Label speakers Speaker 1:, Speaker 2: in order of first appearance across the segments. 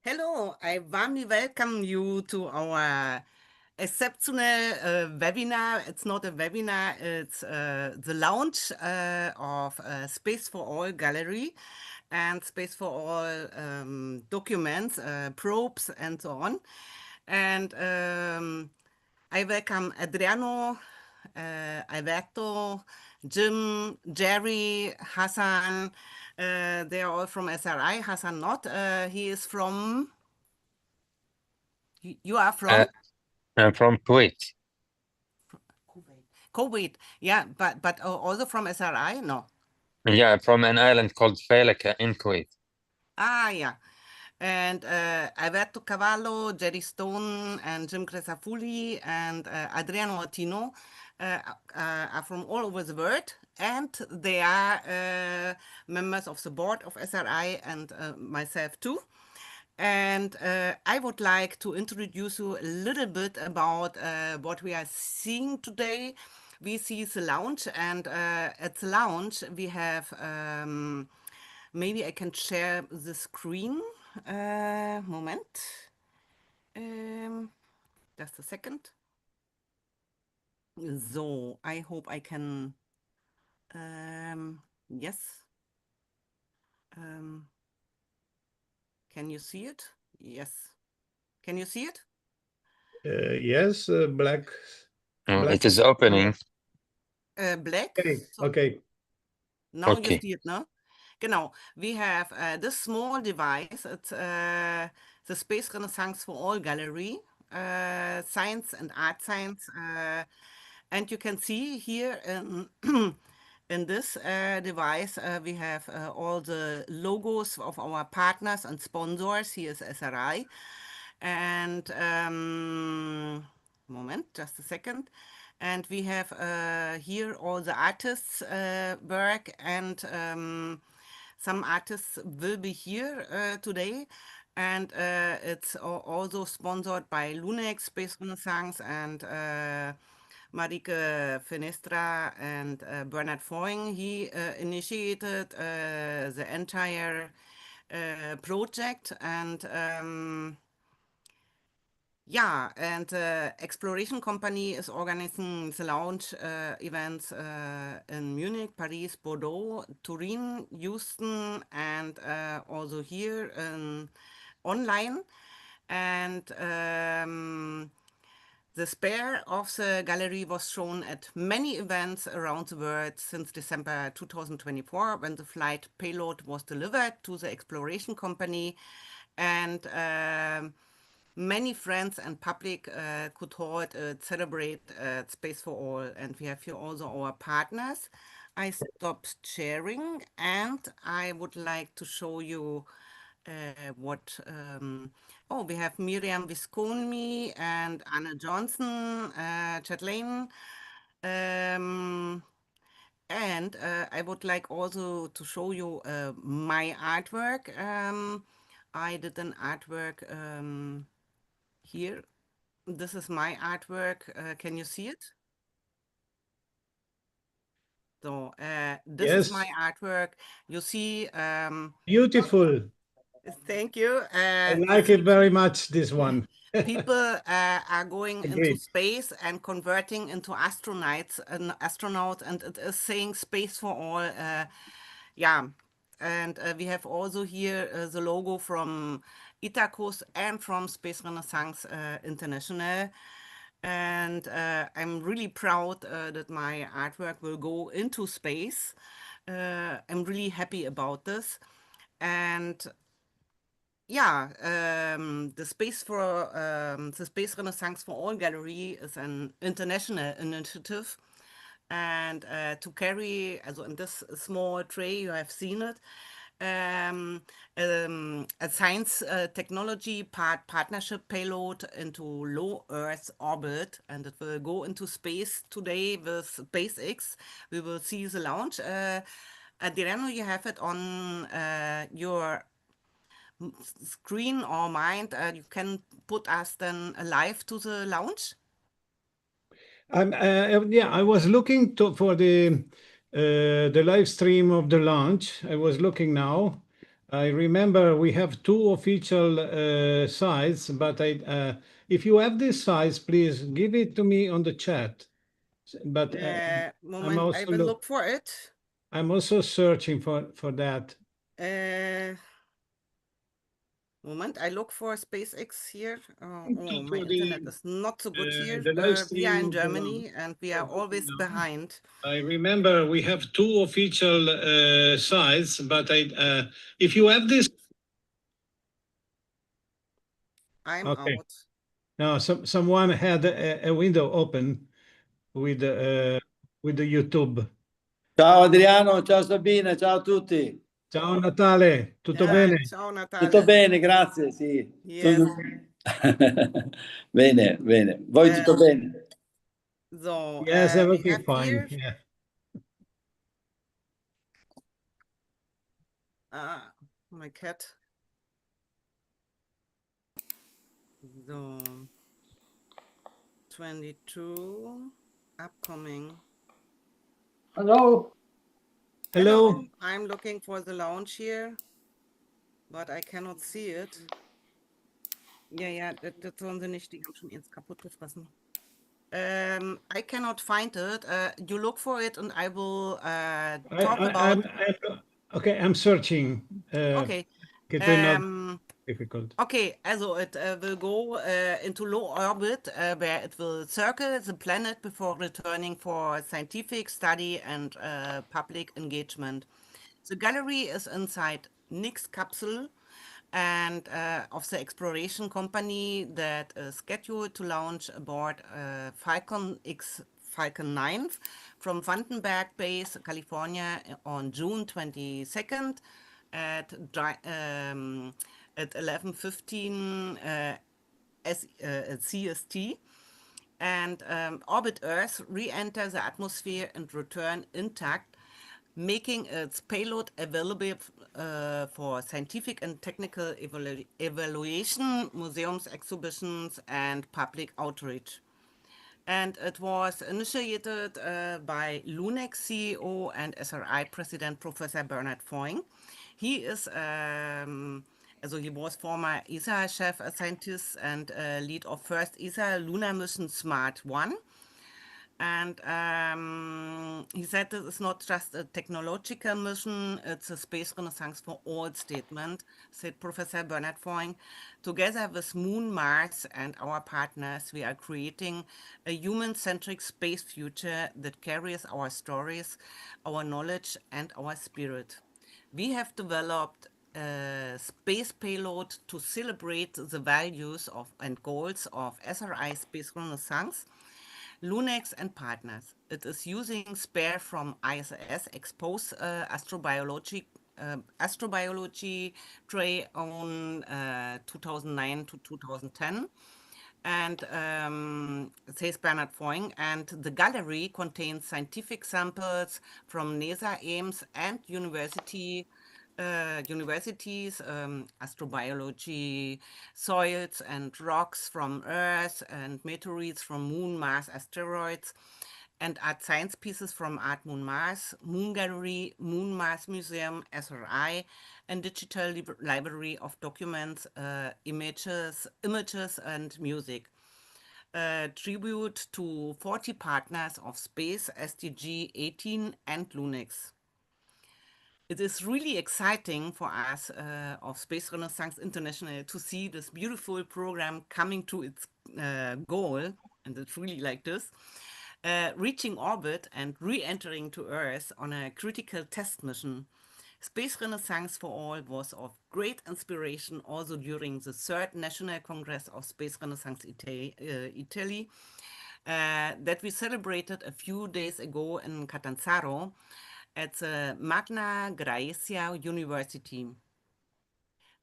Speaker 1: Hello, I warmly welcome you to our exceptional webinar. It's not a webinar, it's the launch of Space for All Gallery and Space for All documents, probes, and so on. And I welcome Adriano, Alberto, Jim, Jerry, Hassan. They are all from SRI. Hassan not. He is from. You are from
Speaker 2: I'm from Kuwait.
Speaker 1: Kuwait. Kuwait. Yeah, but also from SRI. No.
Speaker 2: Yeah, from an island called Failaka in Kuwait.
Speaker 1: Ah, yeah. And Alberto Cavallo, Jerry Stone, and Jim Cresafulli, and Adriano Ottino are from all over the world, and they are members of the board of SRI and myself too. And I would like to introduce you a little bit about what we are seeing today. We see the lounge, and at the lounge we have. Maybe I can share the screen. Moment. Um, just a second. So I hope I can. Yes. Um, can you see it? Yes. Can you see it?
Speaker 3: Yes, black.
Speaker 2: It is opening.
Speaker 1: Black.
Speaker 3: Okay.
Speaker 1: So
Speaker 3: Okay.
Speaker 1: now you
Speaker 2: Okay.
Speaker 1: see it, no? Genau. We have this small device. It's the Space Renaissance for All Gallery, Science and Art Science. And you can see here in this device, we have all the logos of our partners and sponsors. Here is SRI. And moment, just a second. And we have here all the artists' work, and some artists will be here today. And it's also sponsored by Lunex, Space Renaissance, and Marike Fenestra and Bernard Foing. He initiated the entire project, and yeah, and Exploration Company is organizing the launch events in Munich, Paris, Bordeaux, Turin, Houston, and also here online. And the spare of the gallery was shown at many events around the world since December 2024, when the flight payload was delivered to the Exploration Company. And many friends and public could hold, celebrate Space for All. And we have here also our partners. I stopped sharing, and I would like to show you what. Oh, we have Miriam Visconmi and Anna Johnson, Chad Lane. And I would like also to show you my artwork. I did an artwork here. This is my artwork. Can you see it? So this is my artwork. You see.
Speaker 3: Beautiful.
Speaker 1: Thank you.
Speaker 3: I like it very much, this one.
Speaker 1: People are going into
Speaker 3: Agreed.
Speaker 1: space and converting into astronauts, and it is saying Space for All. Yeah. And we have also here the logo from Itacus and from Space Renaissance International. And I'm really proud that my artwork will go into space. I'm really happy about this. And yeah, the the Space Renaissance for All Gallery is an international initiative. And to carry, also in this small tray, you have seen it, a science technology partnership payload into low Earth orbit, and it will go into space today with SpaceX. We will see the launch. Adriano, you have it on your screen or mind. You can put us then live to the launch.
Speaker 3: Yeah, I was looking for the live stream of the launch. I was looking now. I remember we have two official sites, but if you have this size, please give it to me on the chat. But
Speaker 1: Moment, I will look for it.
Speaker 3: I'm also searching for that.
Speaker 1: Moment, I look for SpaceX here. Oh, my
Speaker 3: For
Speaker 1: internet is not so good here.
Speaker 3: the live
Speaker 1: We are in
Speaker 3: stream
Speaker 1: Germany and we are always behind.
Speaker 3: I remember we have two official sites, but if you have this,
Speaker 1: I'm
Speaker 3: okay.
Speaker 1: out.
Speaker 3: Now, someone had a window open with the YouTube.
Speaker 4: Ciao Adriano, ciao Sabina, ciao a tutti.
Speaker 3: Ciao Natale, tutto bene?
Speaker 1: Ciao Natale.
Speaker 4: Tutto bene, grazie, sì.
Speaker 1: Yes.
Speaker 4: Bene, bene. Voi tutto bene?
Speaker 1: So,
Speaker 3: Yes,
Speaker 1: we
Speaker 3: everything
Speaker 1: have
Speaker 3: fine.
Speaker 1: here.
Speaker 3: Yeah.
Speaker 1: My cat. So, 22 upcoming.
Speaker 4: Hello.
Speaker 3: Hello.
Speaker 1: I'm looking for the launch here, but I cannot see it. Ja, das sollen sie nicht, die haben schon eins kaputt gefressen. I cannot find it. You look for it and I will talk about...
Speaker 3: Okay, I'm searching.
Speaker 1: Okay.
Speaker 3: It will not difficult.
Speaker 1: Okay, also it will go into low orbit where it will circle the planet before returning for scientific study and public engagement. The gallery is inside Nix capsule and of the exploration company that is scheduled to launch aboard Falcon 9 from Vandenberg Base, California on June 22nd at 11:15 CEST, and orbit Earth, re-enter the atmosphere and return intact, making its payload available for scientific and technical evaluation, museums, exhibitions, and public outreach. And it was initiated by LUNEX CEO and SRI President Professor Bernard Foing. He is, he was former ESA chef scientist and lead of first ESA lunar mission SMART 1. And he said this is not just a technological mission, it's a space renaissance for all statement, said Professor Bernard Foing. Together with Moon, Mars, and our partners, we are creating a human-centric space future that carries our stories, our knowledge, and our spirit. We have developed a space payload to celebrate the values of and goals of SRI Space Renaissance, LUNEX and partners. It is using spare from ISS exposed astrobiology tray on 2009 to 2010. And says Bernard Foing, and the gallery contains scientific samples from NASA, Ames, and universities, astrobiology, soils and rocks from Earth, and meteorites from Moon, Mars, asteroids, and art science pieces from Art Moon Mars, Moon Gallery, Moon Mars Museum, SRI, and digital library of documents, images, and music. Tribute to 40 partners of Space, SDG 18, and LUNEX. It is really exciting for us of Space Renaissance International to see this beautiful program coming to its goal, and it's really like this, reaching orbit and re-entering to Earth on a critical test mission. Space Renaissance for All was of great inspiration also during the 3rd National Congress of Space Renaissance Italy that we celebrated a few days ago in Catanzaro at the Magna Graecia University.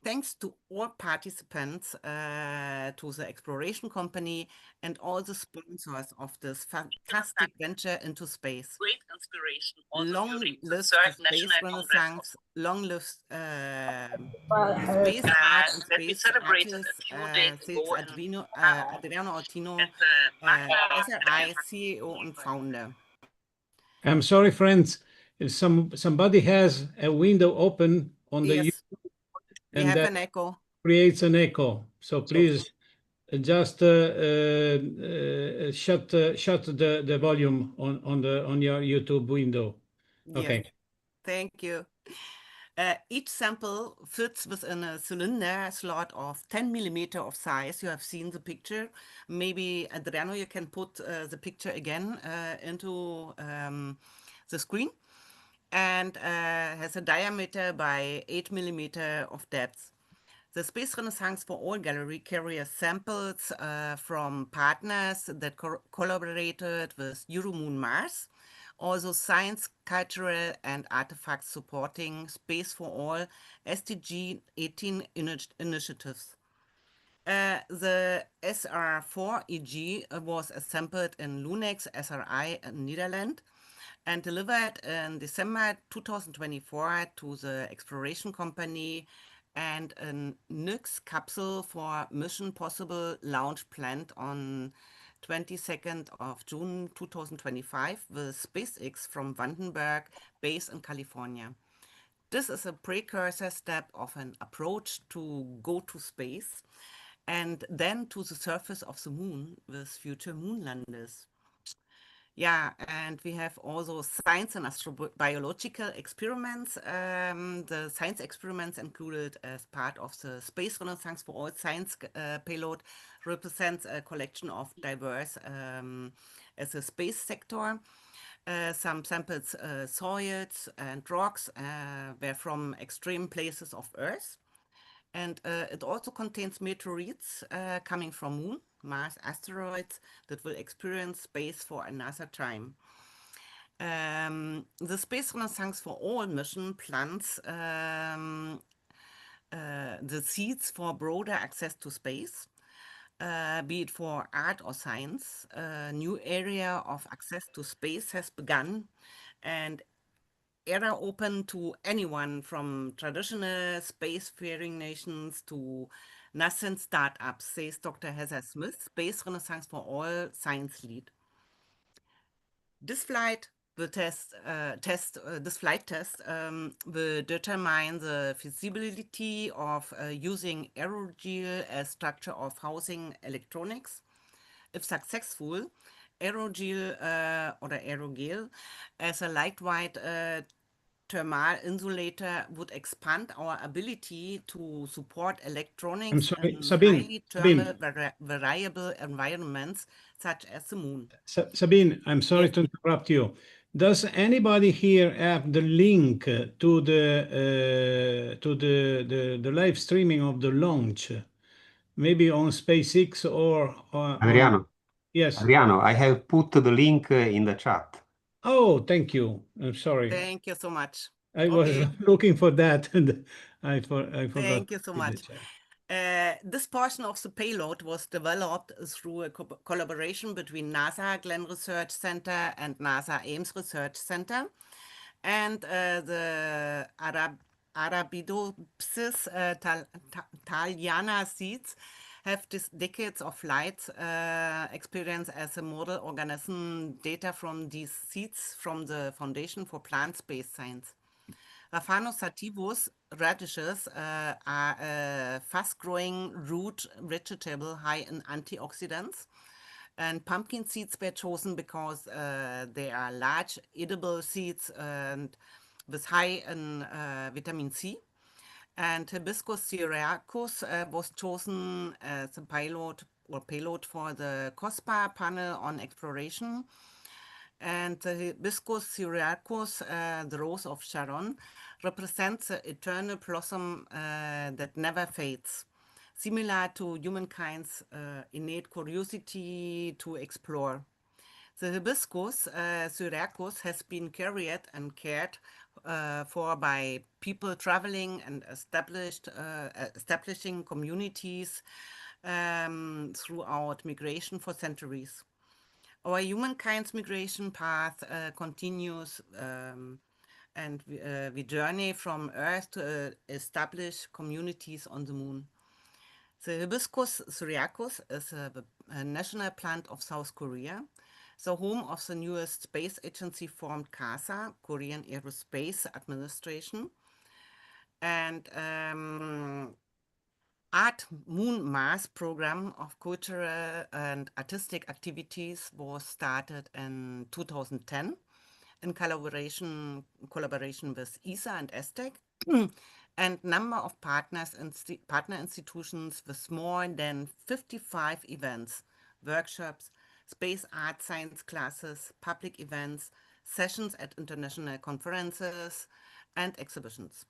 Speaker 1: Thanks to all participants, to the exploration company, and all the sponsors of this fantastic venture into space.
Speaker 5: Great inspiration also
Speaker 1: Long
Speaker 5: during the
Speaker 1: live
Speaker 5: 3rd
Speaker 1: the Space
Speaker 5: National Congress
Speaker 1: Renaissance, long live space art and
Speaker 5: that we
Speaker 1: space
Speaker 5: celebrated
Speaker 1: artists,
Speaker 5: a few days
Speaker 1: says
Speaker 5: ago in
Speaker 1: Adriano Ortino,
Speaker 5: at the Magna
Speaker 1: SRI CEO and founder.
Speaker 3: I'm sorry, friends. Somebody has a window open on the
Speaker 1: Yes.
Speaker 3: YouTube.
Speaker 1: We
Speaker 3: and
Speaker 1: have
Speaker 3: that
Speaker 1: an echo.
Speaker 3: creates an echo. So please just shut the volume on your YouTube window.
Speaker 1: Yes.
Speaker 3: Okay.
Speaker 1: Thank you. Each sample fits within a cylinder slot of 10 millimeter of size. You have seen the picture. Maybe, Adriano, you can put the picture again into the screen. And has a diameter by 8 millimeter of depth. The Space Renaissance for All gallery carries samples from partners that collaborated with Euromoon Mars, also science, cultural, and artifacts supporting Space for All SDG 18 initiatives. The SR4EG was assembled in Lunex SRI in Netherlands and delivered in December 2024 to the exploration company, and a NYX capsule for Mission Possible launch planned on 22nd of June 2025 with SpaceX from Vandenberg, based in California. This is a precursor step of an approach to go to space and then to the surface of the moon with future moon landers. Yeah, and we have also science and astrobiological experiments. The science experiments included as part of the Space Renaissance for All science payload represents a collection of diverse as a space sector. Some samples, soils and rocks were from extreme places of Earth. And it also contains meteorites coming from Moon, Mars asteroids that will experience space for another time. The Space Renaissance for All mission plants the seeds for broader access to space, be it for art or science. A new area of access to space has begun, and era open to anyone from traditional spacefaring nations to nascent startups, says Dr. Heather Smith, Space Renaissance for All science lead. This flight test will determine the feasibility of using aerogel as structure of housing electronics. If successful, aerogel as a lightweight thermal insulator would expand our ability to support
Speaker 3: I'm
Speaker 1: electronics
Speaker 3: sorry,
Speaker 1: in
Speaker 3: Sabine.
Speaker 1: highly thermal variable environments such as the moon.
Speaker 3: Sabine, I'm sorry
Speaker 1: Yes.
Speaker 3: to interrupt you. Does anybody here have the link to the live streaming of the launch? Maybe on SpaceX or on...
Speaker 6: Adriano,
Speaker 3: Yes.
Speaker 6: Adriano, I have put the link in the chat.
Speaker 3: Oh, thank you. I'm sorry.
Speaker 1: Thank you so much.
Speaker 3: I was
Speaker 1: Okay.
Speaker 3: looking for that and I forgot.
Speaker 1: Thank you
Speaker 3: to
Speaker 1: so
Speaker 3: read the
Speaker 1: much.
Speaker 3: chat.
Speaker 1: This portion of the payload was developed through a collaboration between NASA Glenn Research Center and NASA Ames Research Center. And the Arabidopsis thaliana seeds have this decades of flight experience as a model organism. Data from these seeds from the Foundation for Plant-Based Science. Raphanus sativus radishes are a fast-growing root vegetable high in antioxidants. And pumpkin seeds were chosen because they are large, edible seeds and with high in vitamin C. And Hibiscus syriacus was chosen as a payload for the COSPA panel on exploration. And the Hibiscus syriacus, the rose of Sharon, represents the eternal blossom that never fades, similar to humankind's innate curiosity to explore. The Hibiscus syriacus has been carried and cared for by people traveling and establishing communities throughout migration for centuries. Our humankind's migration path continues, and we journey from Earth to establish communities on the moon. The Hibiscus syriacus is a national plant of South Korea, the home of the newest space agency formed CASA, Korean Aerospace Administration. And Art Moon Mars program of cultural and artistic activities was started in 2010 in collaboration with ESA and ESTEC, and number of partner institutions with more than 55 events, workshops, space art science classes, public events, sessions at international conferences, and exhibitions.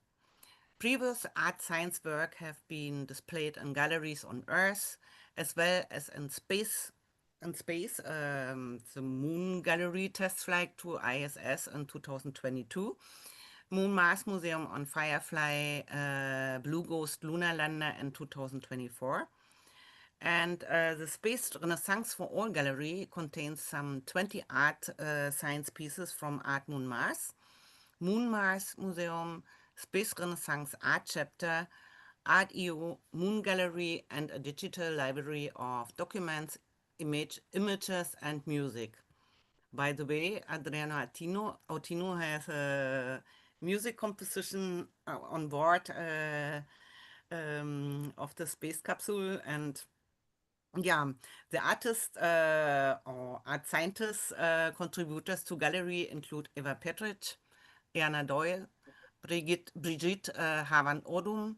Speaker 1: Previous art science work have been displayed in galleries on Earth as well as in space. The Moon Gallery test flight to ISS in 2022, Moon Mars Museum on Firefly, Blue Ghost Lunar Lander in 2024. And the Space Renaissance for All gallery contains some 20 art science pieces from Art Moon Mars, Moon Mars Museum, Space Renaissance Art Chapter, Art.io, Moon Gallery, and a digital library of documents, images, and music. By the way, Adriano Autino has a music composition on board of the space capsule, and yeah, the artists or art scientists contributors to gallery include Eva Petric, Erna Doyle, Brigitte Havan-Odum,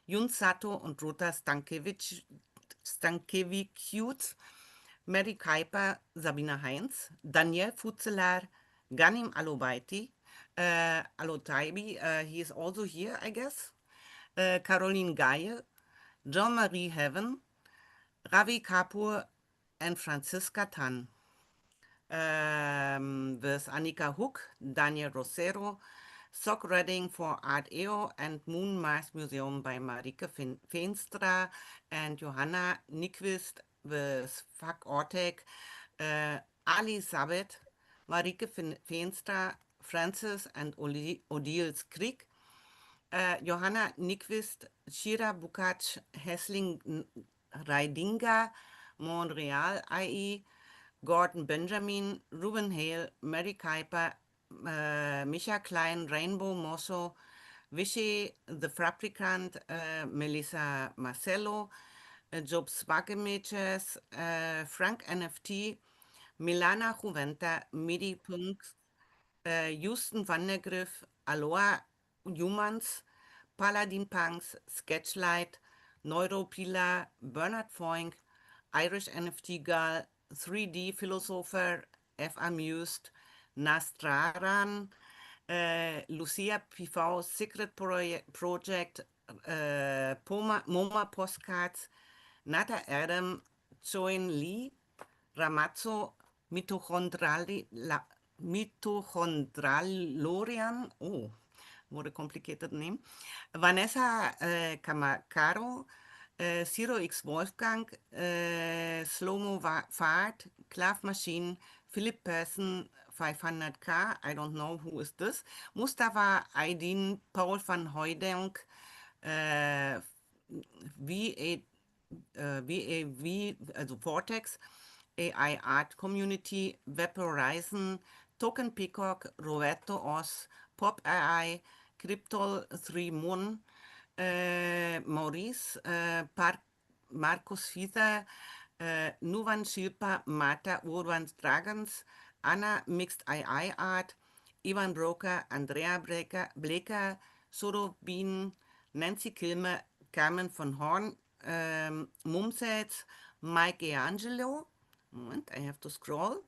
Speaker 1: Jun Sato und Ruta Stankiewicz, Mary Kuiper, Sabina Heinz, Daniel Futzelar, Ganim Alotaibi, he is also here, I guess, Caroline Gaye, Jean-Marie Heaven, Ravi Kapoor, and Franziska Tan. With Annika Hook, Daniel Rosero, Sock Redding for Art.io, and Moon Mars Museum by Marike Feenstra and Johanna Nyquist with Fuck Ortec, Ali Sabet, Marike Feenstra, Francis and Odile Krieg, Johanna Nyquist, Shira Bukac, Hessling Reidinga, Montreal IE, Gordon Benjamin, Ruben Hale, Mary Kuiper, Micha Klein, Rainbow Mosso, Vichy, The Fabricant, Melissa Marcello, Job Swagemiches, Frank NFT, Milana Juventa, Midi Punks, Houston Vandergriff, Aloha Humans, Paladin Punks, Sketchlight, Neuropila, Bernard Foing, Irish NFT Girl, 3D Philosopher, F. Amused, Nastraran, Lucia PV, Secret Project, MoMA Postcards, Nata Adam, Join Lee, Ramazzo, Mitochondralorian, oh, what a complicated name, Vanessa Camacaro, Zero X Wolfgang, Slow-Mo Fahrt, Clav Machine, Philip Persson, 500K, I don't know who is this, Mustafa Aydin, Paul van Hooydonk, VAV, also Vortex, AI Art Community, Web Horizon, Token Peacock, Roberto Oz, Pop AI, Cryptol 3 Moon, Maurice, Markus Fiether, Nuvan Shilpa, Marta Urban Dragons, Anna Mixed AI Art, Ivan Broker, Andrea Bleker, Soro Bean, Nancy Kilmer, Carmen von Horn, Mumsets, Mike Angelo, moment, I have to scroll,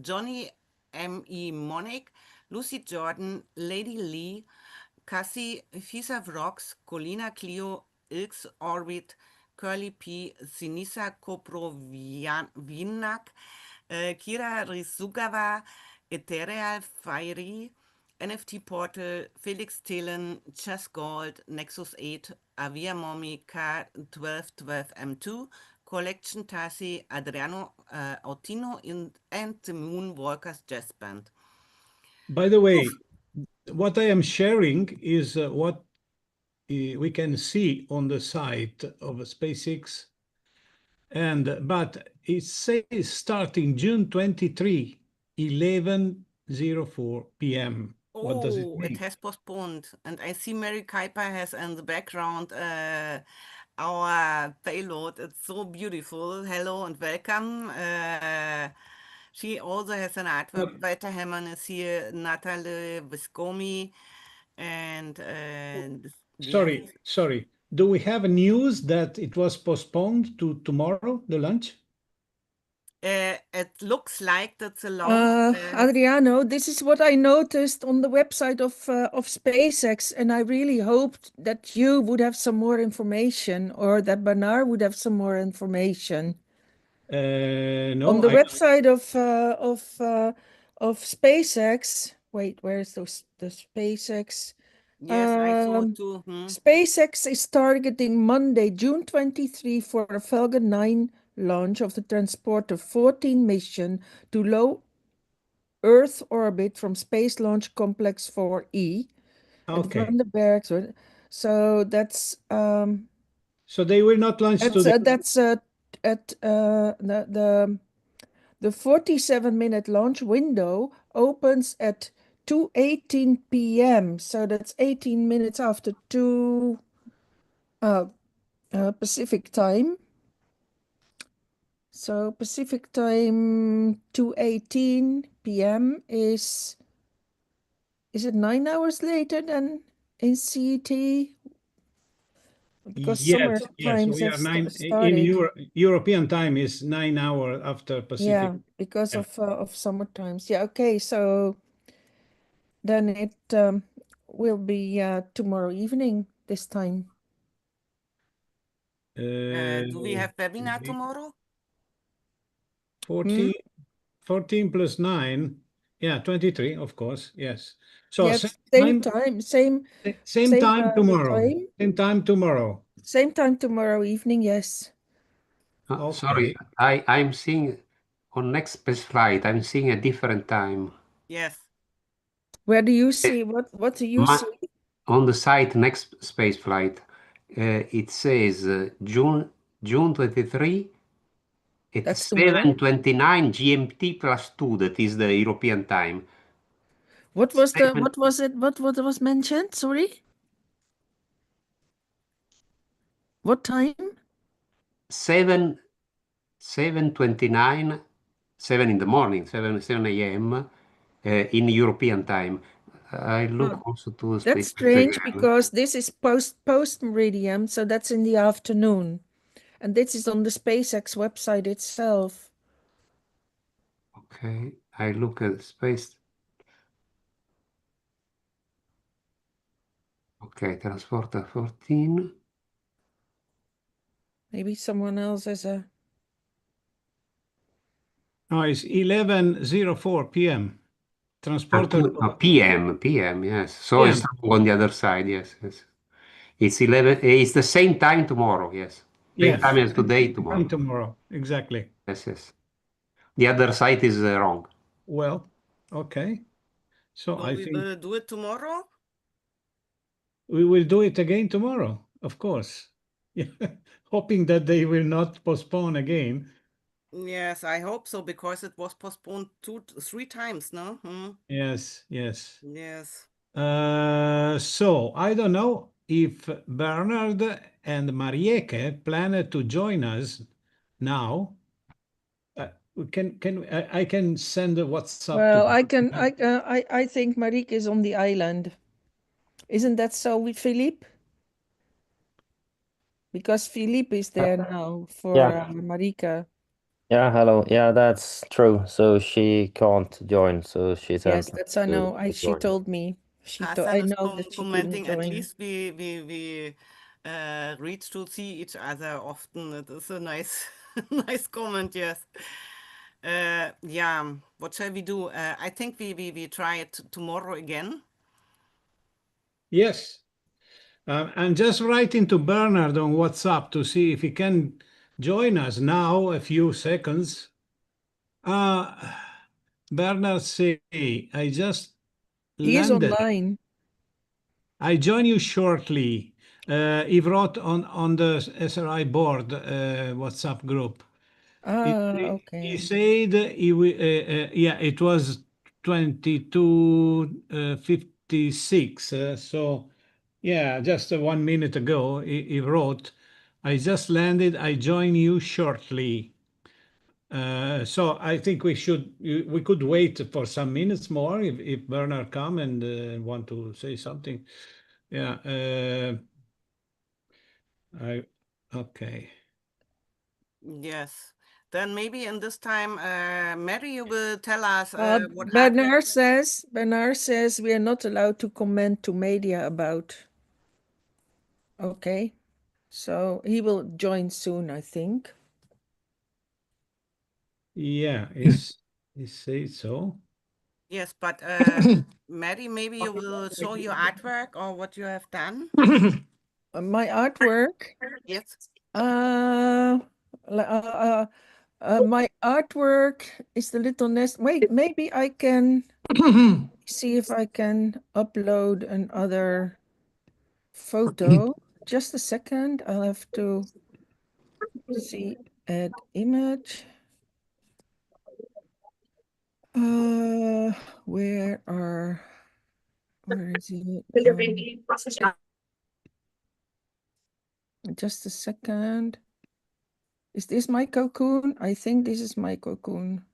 Speaker 1: Johnny M.E. Monic, Lucy Jordan, Lady Lee, Cassie, Fisa Vrox, Colina Clio, Ilks Orbit, Curly P, Sinisa Koprovinak, Kira Rizugawa, Ethereal Fiery, NFT Portal, Felix Thelen, Chess Gold, Nexus 8, Avia Mommy, K1212M2, Collection Tassi, Adriano Autino, and the Moonwalkers Jazz Band.
Speaker 3: By the way, what I am sharing is what we can see on the site of SpaceX, but it says starting June 23, 11:04 p.m. What does it
Speaker 1: Oh, it
Speaker 3: mean?
Speaker 1: has postponed. And I see Mary Kuiper has in the background our payload. It's so beautiful. Hello and welcome. She also has an artwork. Walter Hammond is here, Natalie Viscomi, and yes.
Speaker 3: Sorry. Do we have news that it was postponed to tomorrow, the lunch?
Speaker 1: It looks like that's a launch.
Speaker 7: Adriano, this is what I noticed on the website of SpaceX, and I really hoped that you would have some more information, or that Bernard would have some more information.
Speaker 3: No,
Speaker 7: On the website of SpaceX. Wait, where is the SpaceX?
Speaker 1: Yes, I saw it too.
Speaker 7: SpaceX is targeting Monday, June 23 for a Falcon 9 launch of the Transporter 14 mission to low Earth orbit from Space Launch Complex 4E.
Speaker 3: Okay.
Speaker 7: At Vandenberg. So that's
Speaker 3: so they will not launch today.
Speaker 7: that's at the 47-minute launch window opens at 2:18 p.m. So that's 18 minutes after 2 Pacific time. So Pacific time 2:18 p.m. is it 9 hours later than in CET? Because summer times
Speaker 3: we
Speaker 7: have
Speaker 3: are 9
Speaker 7: started.
Speaker 3: in European time is 9 hours after Pacific.
Speaker 7: Yeah, because of summer times. Yeah, okay. So then it will be tomorrow evening this time.
Speaker 1: Do we have webinar tomorrow?
Speaker 3: 14 plus 9, yeah, 23, of course, yes. So
Speaker 7: yes, same time tomorrow.
Speaker 3: Same time tomorrow.
Speaker 7: Same time tomorrow evening, yes.
Speaker 3: Okay.
Speaker 6: Sorry, I'm seeing on next space flight, I'm seeing a different time.
Speaker 1: Yes.
Speaker 7: Where do you see? What do you see?
Speaker 6: On the site next space flight, it says June 23 at 7:29 GMT plus 2. That is the European time.
Speaker 7: What was what was mentioned? Sorry. What time?
Speaker 6: 7:29, 7 in the morning, 7 a.m. In European time. I look also to the space.
Speaker 7: That's strange because this is post meridian, so that's in the afternoon, and this is on the SpaceX website itself.
Speaker 6: Okay, I look at space. Okay, transporter 14.
Speaker 7: Maybe someone else has a.
Speaker 3: No, it's 11:04 p.m. Transporter.
Speaker 6: PM, yes. So PM. It's on the other side, yes. It's 11. It's the same time tomorrow, yes. Same time as today, tomorrow.
Speaker 3: Tomorrow, exactly.
Speaker 6: Yes. The other side is wrong.
Speaker 3: Well, okay. So I think
Speaker 1: we will do it tomorrow.
Speaker 3: We will do it again tomorrow, of course. Hoping that they will not postpone again.
Speaker 1: Yes, I hope so, because it was postponed 3 times, no?
Speaker 3: Yes.
Speaker 1: So
Speaker 3: I don't know if Bernard and Marieke plan to join us now. I can send a WhatsApp.
Speaker 7: Well, I think Marieke is on the island. Isn't that so with Philippe? Because Philippe is there now for Marieke.
Speaker 8: Yeah, hello. Yeah, that's true. So she can't join. So she said.
Speaker 7: Yes, that's I know. She told me. I know that she couldn't join.
Speaker 1: At least we reach to see each other often. It is a nice nice comment. Yes. Yeah. What shall we do? I think we try it tomorrow again.
Speaker 3: Yes. I'm just writing to Bernard on WhatsApp to see if he can join us now. A few seconds. Bernard say, I just
Speaker 7: He is online.
Speaker 3: I join you shortly. He wrote on the SRI board WhatsApp group.
Speaker 7: Okay.
Speaker 3: He said he will, it was 22:56. So, yeah, just 1 minute ago, he wrote, I just landed. I join you shortly. So I think we could wait for some minutes more if Bernard come and want to say something. Yeah. Okay.
Speaker 1: Yes. Then maybe in this time, Mary, you will tell us what
Speaker 7: Bernard says we are not allowed to comment to media about. Okay, so he will join soon, I think.
Speaker 3: Yeah, he says so.
Speaker 1: Yes, but Mary, maybe you will show your artwork or what you have done.
Speaker 7: My artwork.
Speaker 1: Yes.
Speaker 7: My artwork is the little nest. Wait, maybe I can see if I can upload another photo. Just a second. I'll have to see add image. Where is it? Just a second. Is this my cocoon? I think this is my cocoon.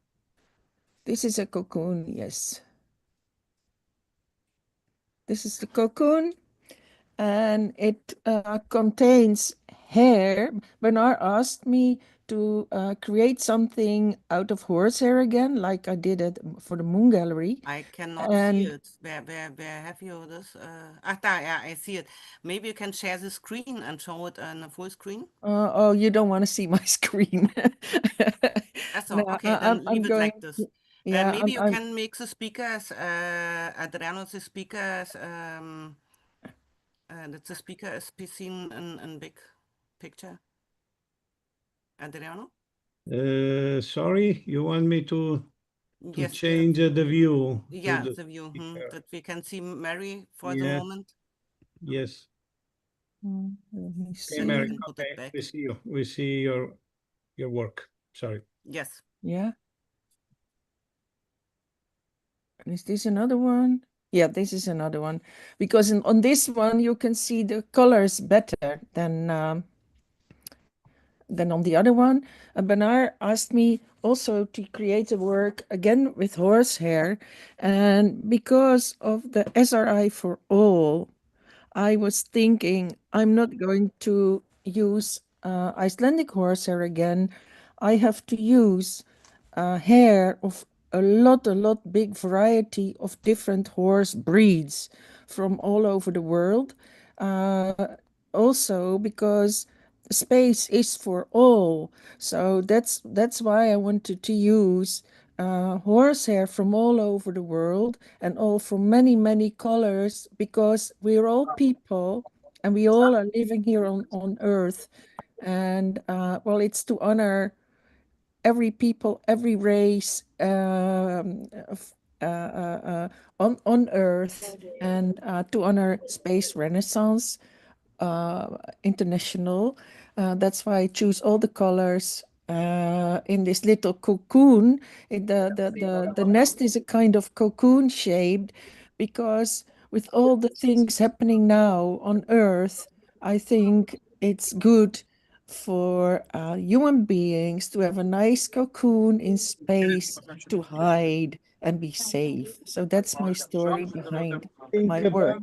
Speaker 7: This is a cocoon, yes. This is the cocoon, and it contains hair. Bernard asked me to create something out of horsehair again, like I did it for the Moon Gallery.
Speaker 1: I cannot see it. Where have you this? Yeah, I see it. Maybe you can share the screen and show it on a full screen.
Speaker 7: Oh, you don't want to see my screen.
Speaker 1: So,
Speaker 7: No,
Speaker 1: okay, then leave it like this.
Speaker 7: Yeah,
Speaker 1: maybe you can make the speakers, Adriano, the speakers, that the speaker is seen in big picture. Adriano?
Speaker 3: Sorry, you want me to
Speaker 1: Yes,
Speaker 3: change the view?
Speaker 1: Yeah, the view, that we can see Mary for the moment.
Speaker 3: Yes.
Speaker 7: Let me see.
Speaker 3: Okay, Mary,
Speaker 1: Can put it back.
Speaker 3: we see you. We see your work. Sorry.
Speaker 1: Yes.
Speaker 7: Yeah. Is this another one? Yeah, this is another one. Because on this one, you can see the colors better than on the other one. Bernard asked me also to create a work again with horsehair. And because of the SRI for all, I was thinking I'm not going to use Icelandic horsehair again. I have to use hair of a lot big variety of different horse breeds from all over the world. Also because space is for all. So that's why I wanted to use horsehair from all over the world and all from many colors, because we're all people and we all are living here on Earth. And well, it's to honor every people, every race on Earth, and to honor Space Renaissance International. That's why I choose all the colors in this little cocoon. The nest is a kind of cocoon shaped, because with all the things happening now on Earth, I think it's good for human beings to have a nice cocoon in space to hide and be safe. So that's my story behind my work.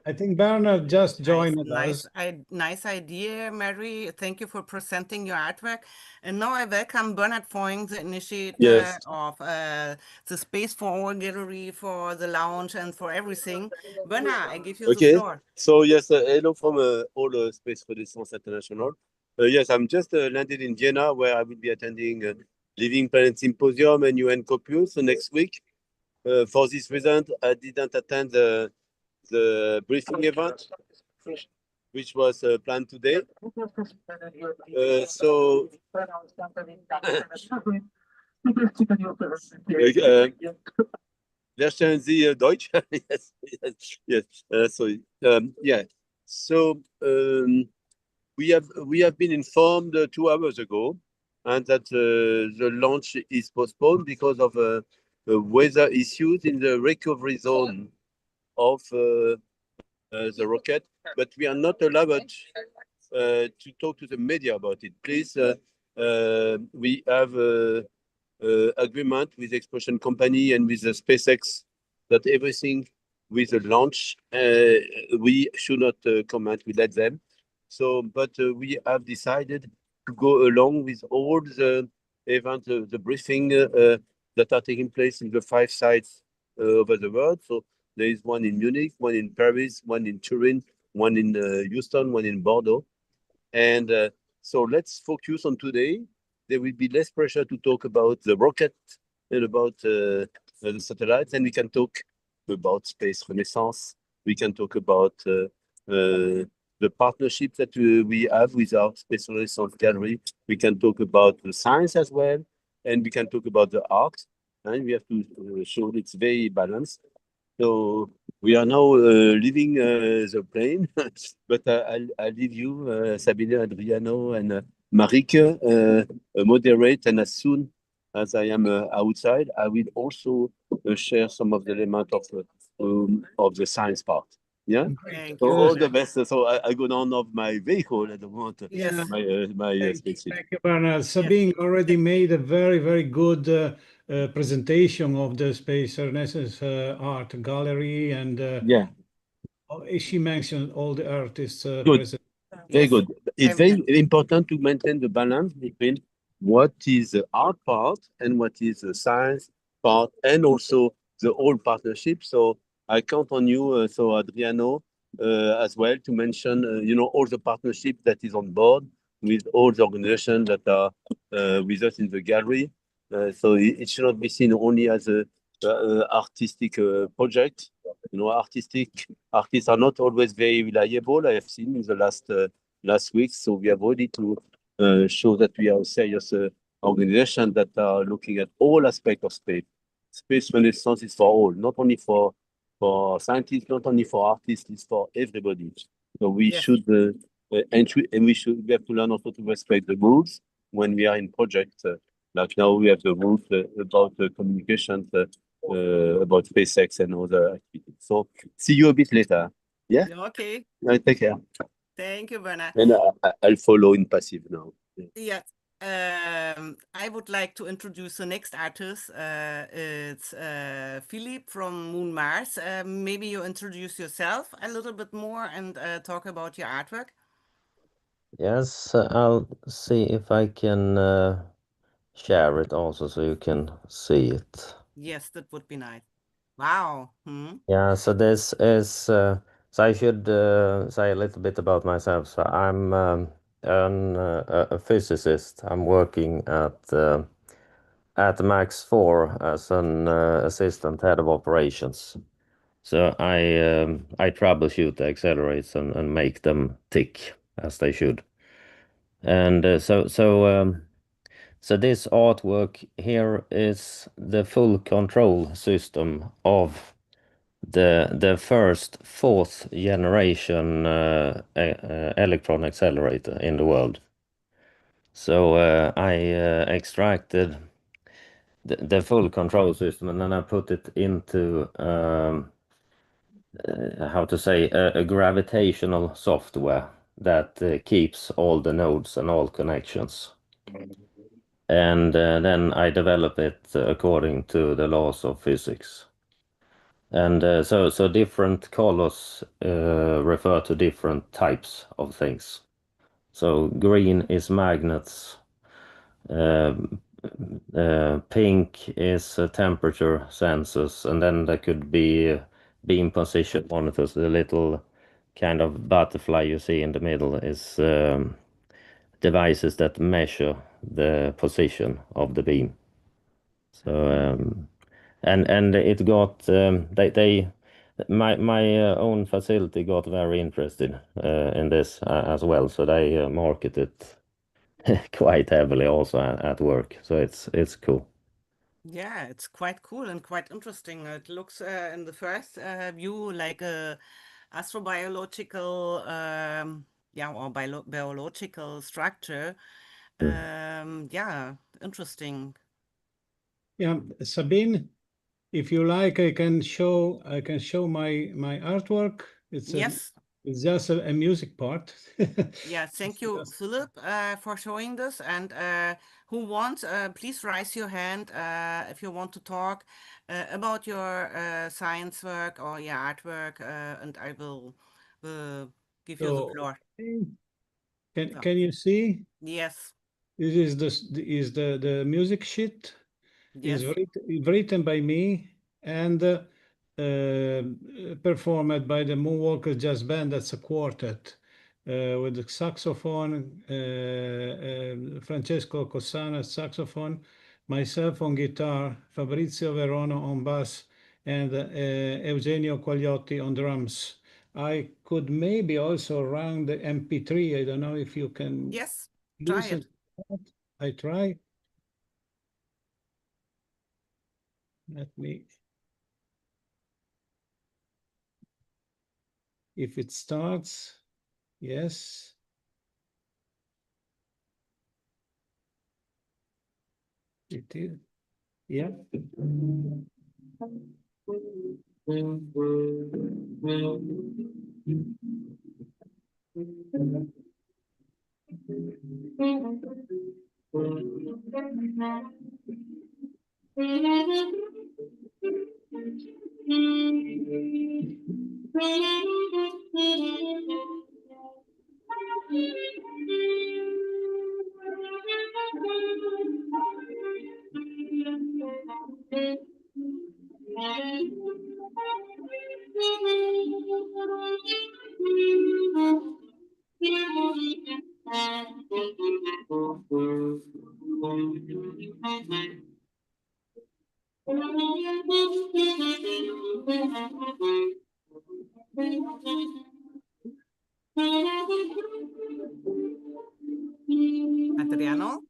Speaker 3: I think Bernard just joined us.
Speaker 1: Nice idea, Mary. Thank you for presenting your artwork. And now I welcome Bernard Foing, the initiator of the Space for All Gallery, for the lounge and for everything. Bernard, I give you the floor.
Speaker 9: So yes, hello from all Space Renaissance International. Yes, I'm just landed in Vienna, where I will be attending Living Planet Symposium and UN Copius next week. For this reason, I didn't attend the briefing event, which was planned today. So verstehen Sie Deutsch? Yes. Sorry. Yeah. So we have been informed 2 hours ago, and that the launch is postponed because of weather issues in the recovery zone of the rocket, but we are not allowed to talk to the media about it. Please, we have agreement with the exploration company and with the SpaceX that everything with the launch, we should not comment. We let them. So, but we have decided to go along with all the events, the briefing that are taking place in the 5 sites over the world. So there is one in Munich, one in Paris, one in Turin, one in Houston, one in Bordeaux. And so let's focus on today. There will be less pressure to talk about the rocket and about the satellites, and we can talk about space renaissance. We can talk about the partnership that we have with our Space Renaissance Gallery. We can talk about the science as well, and we can talk about the art. And we have to show it's very balanced. So we are now leaving the plane, but I'll leave you, Sabine, Adriano, and Marike moderate. And as soon as I am outside, I will also share some of the elements of the science part. Yeah.
Speaker 1: Thank
Speaker 9: So
Speaker 1: you.
Speaker 9: all the best. So I go down of my vehicle at the moment.
Speaker 1: Yes.
Speaker 9: My spaceship.
Speaker 3: Thank you, Bernard. Sabine already made a very, very good presentation of the Space Renaissance Art Gallery, and
Speaker 9: Yeah.
Speaker 3: she mentioned all the artists
Speaker 9: Good.
Speaker 3: present.
Speaker 9: Very good. It's very important to maintain the balance between what is the art part and what is the science part, and also the whole partnership. So I count on you, so Adriano, as well, to mention, all the partnership that is on board with all the organizations that are with us in the gallery. So it should not be seen only as a artistic project. Artists are not always very reliable. I have seen in the last weeks. So we are ready to show that we are a serious organization that are looking at all aspects of space. Space Renaissance is for all, not only for scientists, not only for artists, it's for everybody. So we should we have to learn also to respect the rules when we are in projects. Like now we have the rules about communications, about SpaceX and other activities. So see you a bit later. Yeah.
Speaker 1: Okay.
Speaker 9: Take care.
Speaker 1: Thank you, Bernard.
Speaker 9: And I'll follow in passive now.
Speaker 1: Yeah. I would like to introduce the next artist. It's Philippe from Moon Mars. Maybe you introduce yourself a little bit more and talk about your artwork.
Speaker 8: Yes, I'll see if I can share it also so you can see it.
Speaker 1: Yes, that would be nice. Wow.
Speaker 8: Yeah, so this is, so I should say a little bit about myself. So I'm a physicist. I'm working at Max 4 as an assistant head of operations. So I troubleshoot the accelerators and make them tick as they should. And so this artwork here is the full control system of the first 4th generation electron accelerator in the world. So I extracted the full control system, and then I put it into how to say a gravitational software that keeps all the nodes and all connections. And then I develop it according to the laws of physics. And so different colors refer to different types of things. So green is magnets, pink is temperature sensors, and then there could be beam position monitors. The little kind of butterfly you see in the middle is devices that measure the position of the beam. So and it got my own facility got very interested in this as well, so they market it quite heavily also at work. So it's cool.
Speaker 1: Yeah, it's quite cool and quite interesting. It looks in the first view like a astrobiological or biological structure. Yeah, interesting.
Speaker 3: Yeah, Sabine, if you like, I can show my artwork. It's
Speaker 1: Yes.
Speaker 3: it's just a music part.
Speaker 1: Yeah, thank you, Philip, for showing this. And who wants, please raise your hand if you want to talk about your science work or your artwork, and I will give you the
Speaker 3: So,
Speaker 1: floor.
Speaker 3: can you see?
Speaker 1: Yes,
Speaker 3: This is the music sheet.
Speaker 1: yes,
Speaker 3: Is written by me and performed by the Moonwalkers Jazz Band. That's a quartet with the saxophone, Francesco Cossano saxophone, myself on guitar, Fabrizio Verona on bass, and Eugenio Quagliotti on drums. I could maybe also run the MP3. I don't know if you can
Speaker 1: yes, try
Speaker 3: listen
Speaker 1: it.
Speaker 3: to that. I try. Let me, if it starts, yes. It is, yeah.
Speaker 1: Adriano?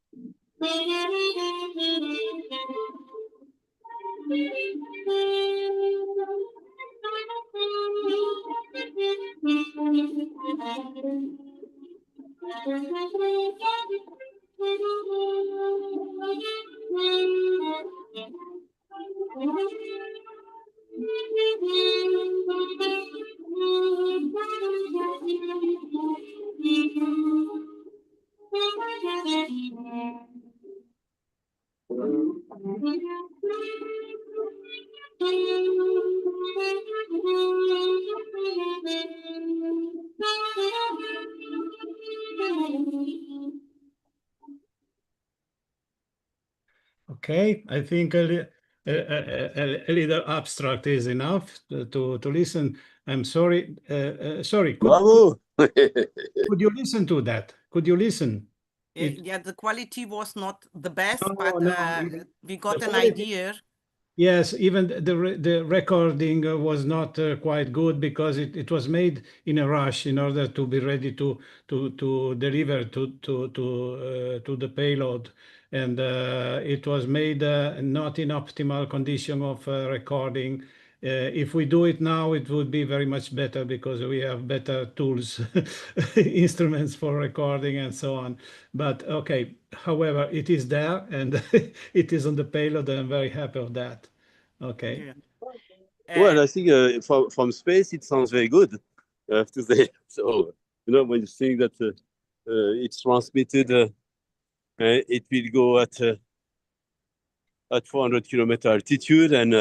Speaker 3: Okay, I think a little abstract is enough to listen. I'm sorry. Sorry,
Speaker 9: Bravo!
Speaker 3: could you listen to that? Could you listen?
Speaker 1: Yeah, the quality was not the best,
Speaker 3: No,
Speaker 1: but
Speaker 3: no,
Speaker 1: we got
Speaker 3: the
Speaker 1: an
Speaker 3: quality-
Speaker 1: idea.
Speaker 3: Yes, even the recording was not quite good because it was made in a rush in order to be ready to deliver to the payload, and it was made not in optimal condition of recording. If we do it now, it would be very much better because we have better tools, instruments for recording and so on. But okay, however, it is there and it is on the payload, and I'm very happy of that. Okay.
Speaker 1: Yeah.
Speaker 9: Well, I think from space, it sounds very good, I have to say. So, when you think that it's transmitted, it will go at 400 kilometer altitude and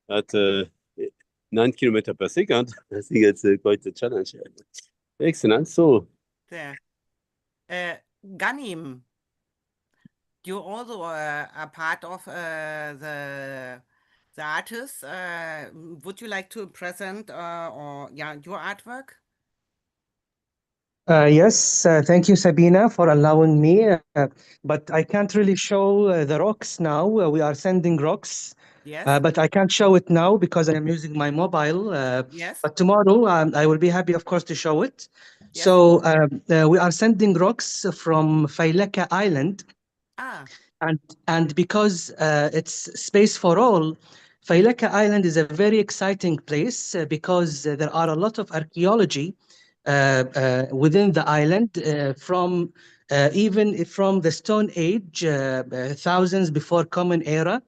Speaker 9: at 9 kilometers per second. I think it's quite a challenge. Excellent. So,
Speaker 1: There. Ganim, you also are part of the artists. Would you like to present or your artwork?
Speaker 10: Yes, thank you, Sabina, for allowing me. But I can't really show the rocks now. We are sending rocks,
Speaker 1: Yes.
Speaker 10: but I can't show it now because I am using my mobile.
Speaker 1: Yes.
Speaker 10: But tomorrow, I will be happy, of course, to show it.
Speaker 1: Yes.
Speaker 10: So we are sending rocks from Failaka Island.
Speaker 1: Ah.
Speaker 10: And because it's space for all, Failaka Island is a very exciting place because there are a lot of archaeology within the island from even from the Stone Age, thousands before Common Era,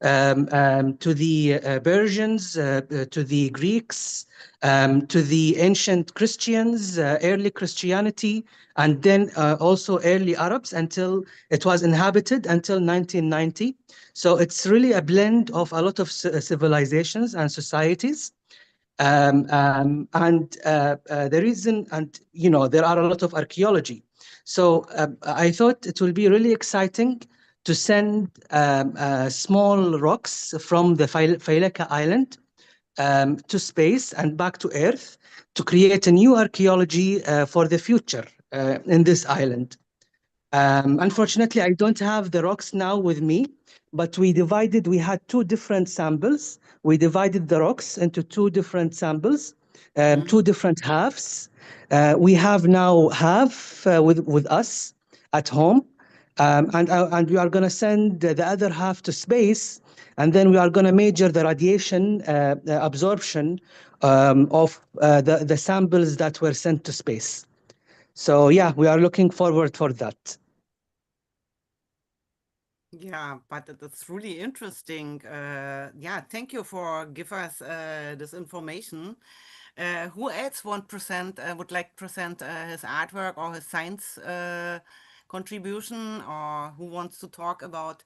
Speaker 10: to the Persians, to the Greeks, to the ancient Christians, early Christianity, and then also early Arabs until it was inhabited until 1990. So it's really a blend of a lot of civilizations and societies. The reason, and you know, there are a lot of archaeology. So I thought it will be really exciting to send small rocks from the Failaka Island to space and back to Earth to create a new archaeology for the future in this island. Unfortunately, I don't have the rocks now with me, but we had two different samples. We divided the rocks into two different samples, two different halves. We have now half with us at home, and we are going to send the other half to space, and then we are going to measure the radiation absorption of the samples that were sent to space. So yeah, we are looking forward for that.
Speaker 1: Yeah, but it's really interesting. Yeah, thank you for giving us this information. Who else would like to present his artwork or his science contribution, or who wants to talk about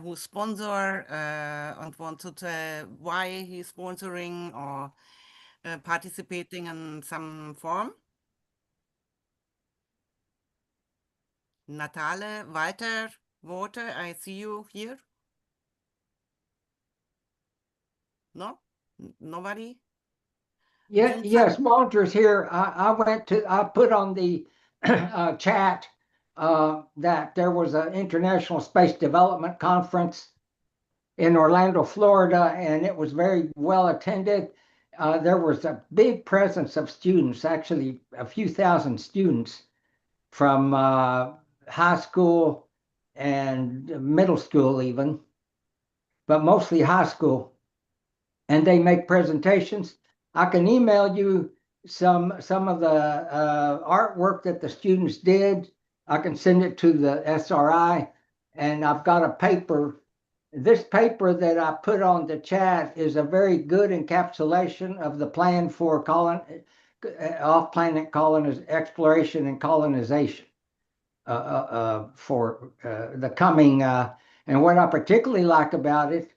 Speaker 1: who's sponsor and wants to tell why he's sponsoring or participating in some form? Natale, Walter, Walter, I see you here. No? Nobody?
Speaker 11: Yeah, yes, Walter's here. I put on the chat that there was an International Space Development Conference in Orlando, Florida, and it was very well attended. There was a big presence of students, actually a few thousand students from high school and middle school even, but mostly high school. And they make presentations. I can email you some of the artwork that the students did. I can send it to the SRI, and I've got a paper. This paper that I put on the chat is a very good encapsulation of the plan for off-planet exploration and colonization for the coming. And what I particularly like about it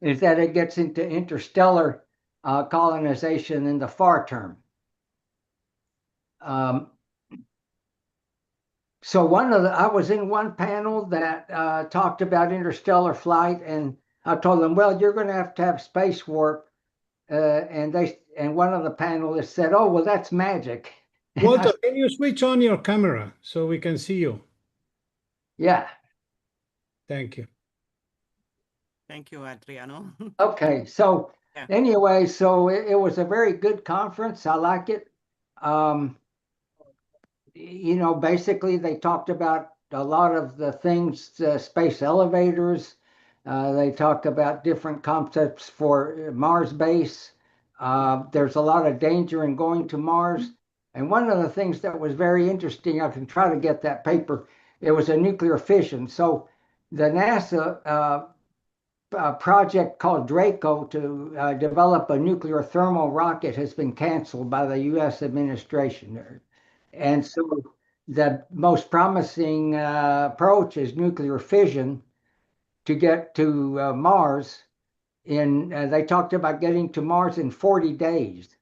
Speaker 11: is that it gets into interstellar colonization in the far term. So I was in one panel that talked about interstellar flight, and I told them, well, you're going to have space warp. And one of the panelists said, oh, well, that's magic.
Speaker 3: Walter, can you switch on your camera so we can see you?
Speaker 11: Yeah.
Speaker 3: Thank you.
Speaker 1: Thank you, Adriano.
Speaker 11: Okay, so
Speaker 1: yeah.
Speaker 11: Anyway, so it was a very good conference. I like it. You know, basically they talked about a lot of the things, space elevators. They talked about different concepts for Mars base. There's a lot of danger in going to Mars. And one of the things that was very interesting, I can try to get that paper, it was a nuclear fission. So the NASA project called Draco to develop a nuclear thermal rocket has been canceled by the U.S. administration. And so the most promising approach is nuclear fission to get to Mars. They talked about getting to Mars in 40 days,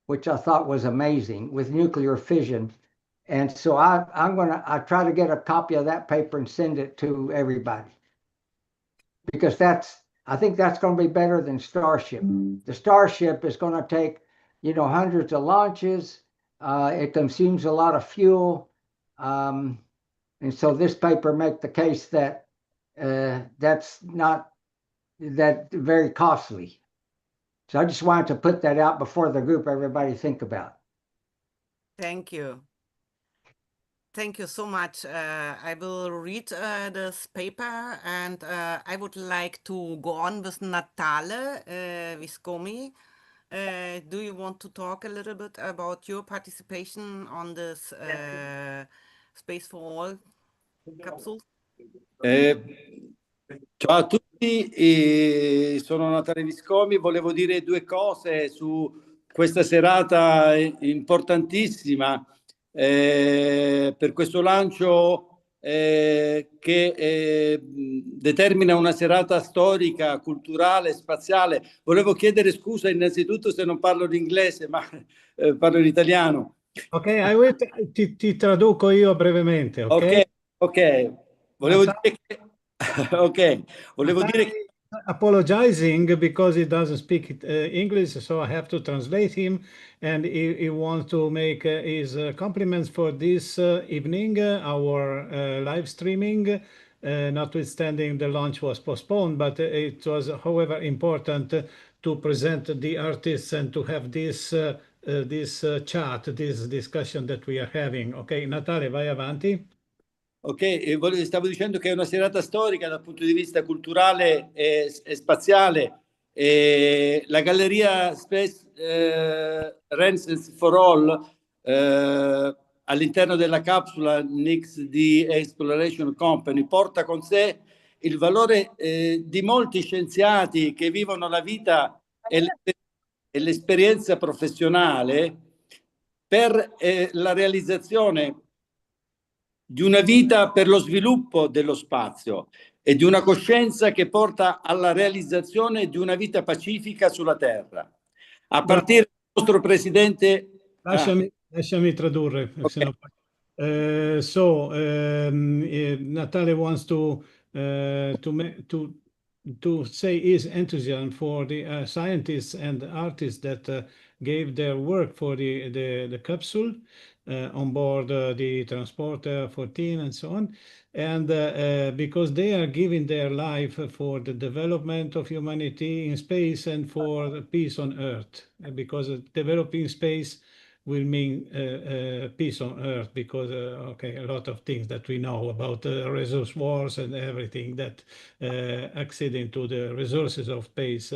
Speaker 11: which I thought was amazing with nuclear fission. And so I try to get a copy of that paper and send it to everybody, because I think that's going to be better than Starship. The Starship is going to take, you know, hundreds of launches. It consumes a lot of fuel. And so this paper makes the case that that's not that very costly. So I just wanted to put that out before the group everybody think about.
Speaker 1: Thank you. Thank you so much. I will read this paper, and I would like to go on with Natale Viscomi. Do you want to talk a little bit about your participation on this Space for All capsule?
Speaker 4: Ciao a tutti, sono Natale Viscomi, volevo dire due cose su questa serata importantissima per questo lancio che determina una serata storica, culturale, spaziale. Volevo chiedere scusa innanzitutto se non parlo l'inglese, ma parlo l'italiano.
Speaker 3: Ok, ti traduco io brevemente, ok?
Speaker 4: Ok. Volevo dire che... Ok, volevo dire che...
Speaker 3: Apologizing because he doesn't speak English, so I have to translate him, and he wants to make his compliments for this evening, our live streaming. Notwithstanding the launch was postponed, but it was, however, important to present the artists and to have this chat, this discussion that we are having. Okay, Natale, vai avanti.
Speaker 4: Ok, stavo dicendo che è una serata storica dal punto di vista culturale e spaziale. La galleria Space Renaissance for All all'interno della capsula NIXD Exploration Company porta con sé il valore di molti scienziati che vivono la vita e l'esperienza professionale per la realizzazione di una vita per lo sviluppo dello spazio e di una coscienza che porta alla realizzazione di una vita pacifica sulla Terra. A partire dal nostro presidente...
Speaker 3: Lasciami tradurre.
Speaker 4: Okay.
Speaker 3: Natale wants to say his enthusiasm for the scientists and artists that gave their work for the capsule on board the Transporter 14 and so on, and because they are giving their life for the development of humanity in space and for peace on Earth, because developing space will mean peace on Earth, because a lot of things that we know about resource wars and everything that acceding to the resources of space,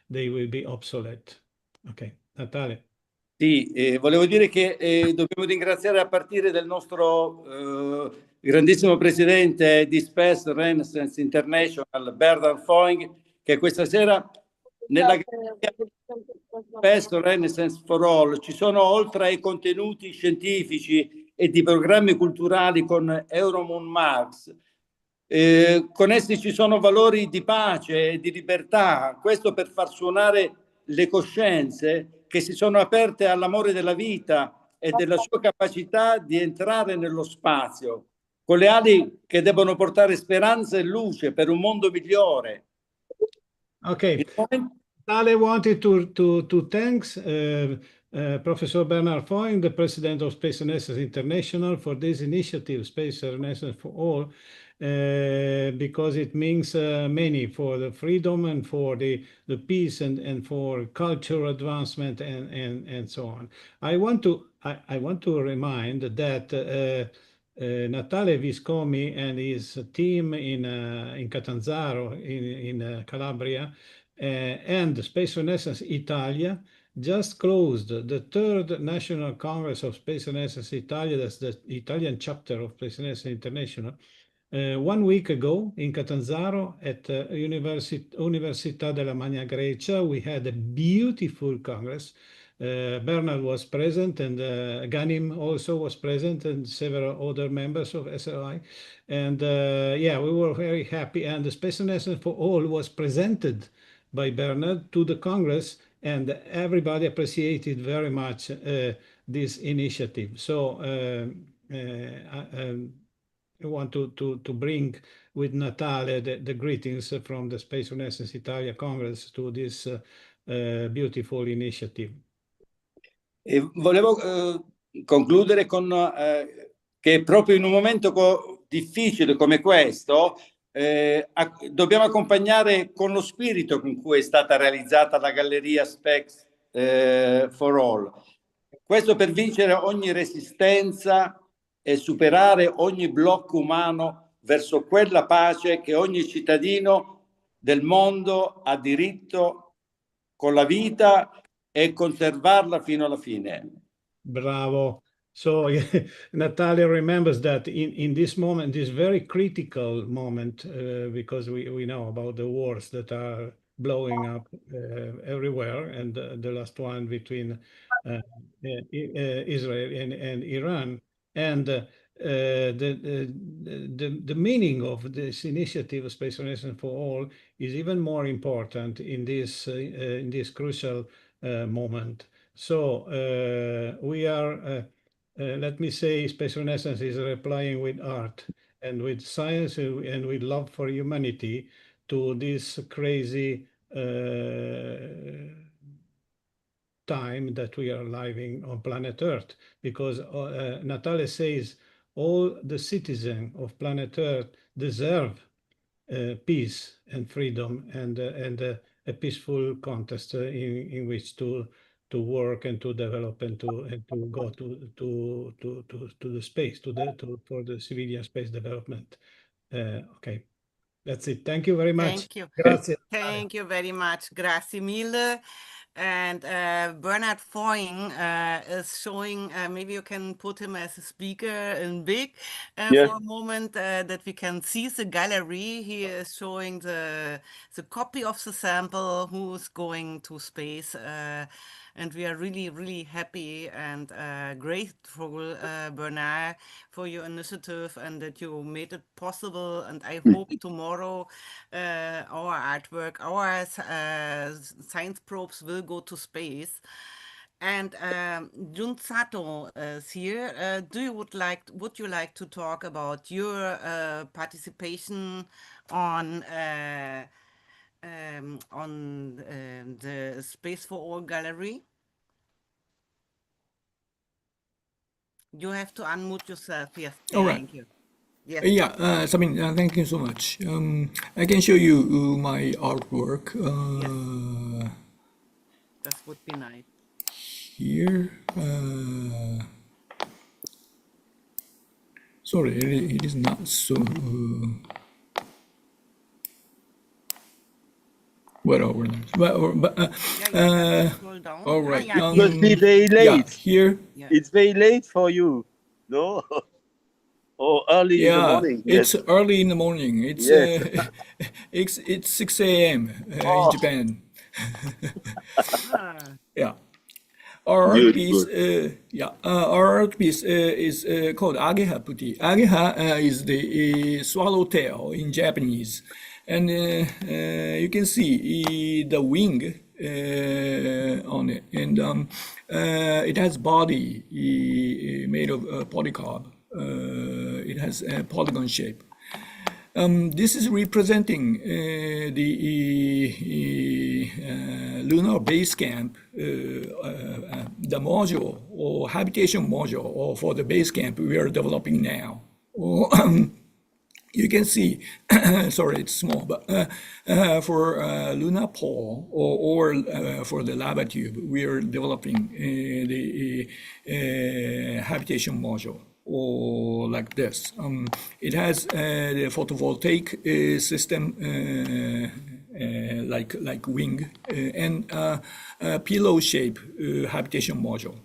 Speaker 3: they will be obsolete. Ok, Natale.
Speaker 4: Sì, volevo dire che dobbiamo ringraziare a partire del nostro grandissimo presidente di Space Renaissance International, Bernard Foing, che questa sera nella Space Renaissance for All ci sono, oltre ai contenuti scientifici e di programmi culturali con Euromoon Mars, con essi ci sono valori di pace e di libertà, questo per far suonare le coscienze che si sono aperte all'amore della vita e della sua capacità di entrare nello spazio, con le ali che debbono portare speranza e luce per un mondo migliore.
Speaker 3: Okay. Natale wanted to thanks Professor Bernard Foing, the president of Space Renaissance International, for this initiative, Space Renaissance for All, because it means many for the freedom and for the peace and for cultural advancement and so on. I want to remind that Natale Viscomi and his team in Catanzaro in Calabria and Space Renaissance Italia just closed the third National Congress of Space Renaissance Italia, that's the Italian chapter of Space Renaissance International, 1 week ago in Catanzaro at Università della Magna Grecia. We had a beautiful Congress. Bernard was present, and Ganim also was present, and several other members of SRI. And yeah, we were very happy. And the Space Renaissance for All was presented by Bernard to the Congress, and everybody appreciated very much this initiative. So I want to bring with Natale the greetings from the Space Renaissance Italia Congress to this beautiful initiative.
Speaker 4: E volevo concludere con che proprio in un momento difficile come questo dobbiamo accompagnare con lo spirito con cui è stata realizzata la galleria Space for All. Questo per vincere ogni resistenza e superare ogni blocco umano verso quella pace che ogni cittadino del mondo ha diritto con la vita e conservarla fino alla fine.
Speaker 3: Bravo. So Natalia remembers that in this moment, this very critical moment, because we know about the wars that are blowing up everywhere, and the last one between Israel and Iran, and the meaning of this initiative, Space Renaissance for All, is even more important in this crucial moment. So we are. Let me say, Space Renaissance is replying with art and with science and with love for humanity to this crazy time that we are living on planet Earth. Because Natalia says all the citizens of planet Earth deserve peace and freedom and a peaceful context in which to work and to develop and to go to the space for the civilian space development. Okay, that's it. Thank you very much.
Speaker 1: Thank you.
Speaker 3: Grazie.
Speaker 1: Thank you very much. Grazie mille. And Bernard Foing is showing, maybe you can put him as a speaker in big
Speaker 9: Yeah.
Speaker 1: for a moment, that we can see the gallery. He is showing the copy of the sample who's going to space. And we are really, really happy and grateful, Bernard, for your initiative and that you made it possible. And I hope tomorrow our artwork, our science probes will go to space. And Jun Sato is here. Would you like to talk about your participation on the Space for All gallery? You have to unmute yourself. Yes,
Speaker 12: All right.
Speaker 1: thank you. Yes.
Speaker 12: Yeah, Sabine, thank you so much. I can show you my artwork.
Speaker 1: Yes. That would be nice.
Speaker 12: Here. Sorry, it is not so. Whatever.
Speaker 1: Scroll down.
Speaker 12: All right.
Speaker 1: Yeah,
Speaker 9: It must be very late.
Speaker 12: Yeah, here.
Speaker 1: Yeah.
Speaker 9: It's very late for you, no? Or early in the morning.
Speaker 12: It's
Speaker 9: Yes.
Speaker 12: early in the morning. It's
Speaker 9: Yes.
Speaker 12: it's 6 a.m.
Speaker 9: Oh.
Speaker 12: In Japan.
Speaker 1: Ah,
Speaker 12: Yeah. Our art
Speaker 9: Good,
Speaker 12: piece, our art piece is called Ageha Putti. Ageha is the swallowtail in Japanese, and you can see the wing on it, and it has body made of polycarb. It has a polygon shape. This is representing the lunar base camp, the module or habitation module for the base camp we are developing now. You can see, sorry, it's small, but for lunar pole or for the lava tube, we are developing the habitation module. Or like this. It has the photovoltaic system like wing and pillow shape habitation module.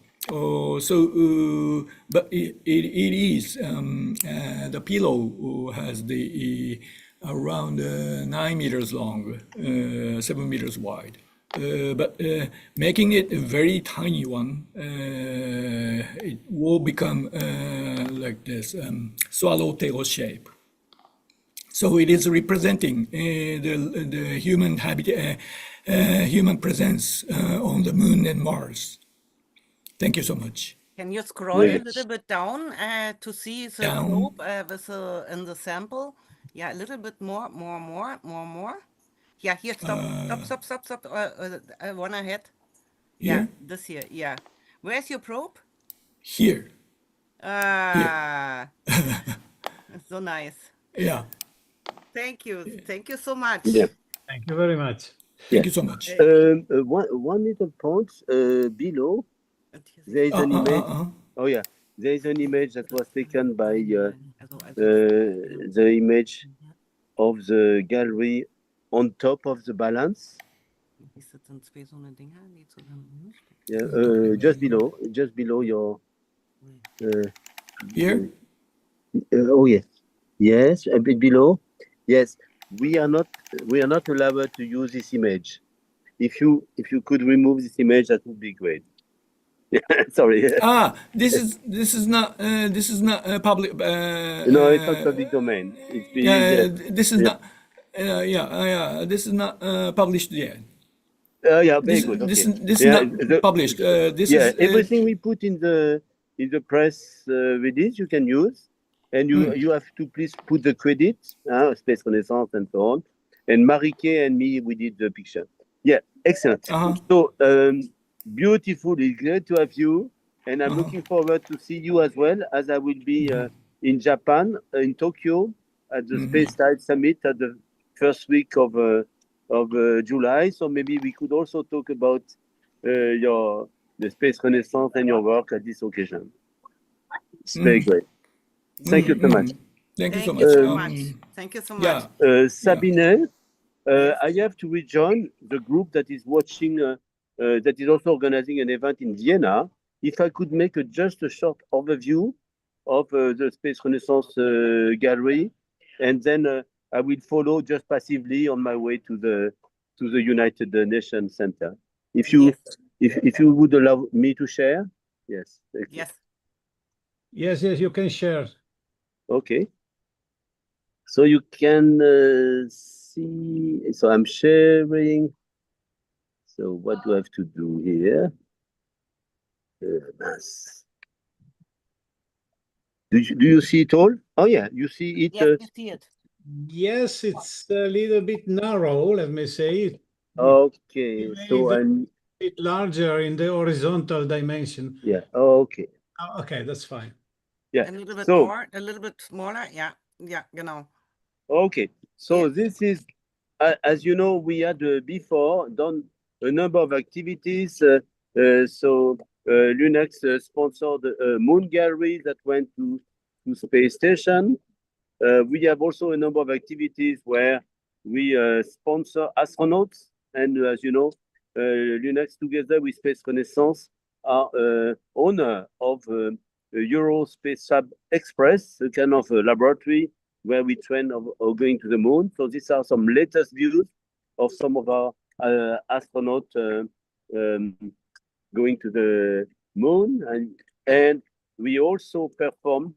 Speaker 12: But it is the pillow has the around 9 meters long, 7 meters wide. But making it a very tiny one, it will become like this swallowtail shape. So it is representing the human human presence on the moon and Mars. Thank you so much.
Speaker 1: can you scroll a
Speaker 9: Yes.
Speaker 1: little bit down to see the
Speaker 12: Down.
Speaker 1: probe in the sample? Yeah, a little bit more. Yeah, here, stop. One ahead. Yeah,
Speaker 12: Here?
Speaker 1: this here. Yeah. Where's your probe?
Speaker 12: Here.
Speaker 1: Ah, so nice.
Speaker 12: Yeah.
Speaker 1: Thank you. Thank you so much.
Speaker 9: Yeah.
Speaker 3: Thank you very much.
Speaker 12: Thank you so much.
Speaker 9: One little point below, there is an image. Oh yeah, there is an image that was taken by the image of the gallery on top of the balance. Yeah, just below
Speaker 12: Here?
Speaker 9: Oh yes, yes, a bit below. Yes, we are not allowed to use this image. If you could remove this image, that would be great. Sorry.
Speaker 12: This is not public.
Speaker 9: No, it's not public domain. It's been
Speaker 12: This is not. This is not published yet.
Speaker 9: Yeah, very good.
Speaker 12: This
Speaker 9: Okay.
Speaker 12: is not published. This is
Speaker 9: everything we put in the press release you can use, and you have to please put the credit, Space Renaissance and so on. And Marike and me, we did the picture. Yeah, excellent. So beautiful. It's great to have you, and I'm looking forward to see you as well, as I will be in Japan, in Tokyo, at the Space Tide Summit at the first week of July. So maybe we could also talk about the Space Renaissance and your work at this occasion. It's very great. Thank you so much.
Speaker 12: Thank you so much.
Speaker 1: Thank you so much.
Speaker 9: Sabine, I have to rejoin the group that is watching, that is also organizing an event in Vienna. If I could make just a short overview of the Space Renaissance gallery, and then I will follow just passively on my way to the United Nations Center. If you would allow me to share, yes.
Speaker 3: Yes, you can share.
Speaker 9: Okay. So you can see. So I'm sharing. So what do I have to do here? Do you see it all? Oh yeah, you see it.
Speaker 1: Yes, you see it.
Speaker 3: Yes, it's a little bit narrow, let me say.
Speaker 9: Okay, so I'm
Speaker 3: a bit larger in the horizontal dimension.
Speaker 9: Yeah. Okay.
Speaker 3: Okay, that's fine.
Speaker 9: Yeah.
Speaker 1: A little bit more, a little bit smaller. Yeah, genau.
Speaker 9: Okay. So this is, as you know, we had before done a number of activities. So Lunex sponsored a moon gallery that went to space station. We have also a number of activities where we sponsor astronauts, and as you know, Lunex together with Space Renaissance are owner of Eurospace Sub Express, a kind of a laboratory where we train of going to the moon. So these are some latest views of some of our astronauts going to the moon, and we also perform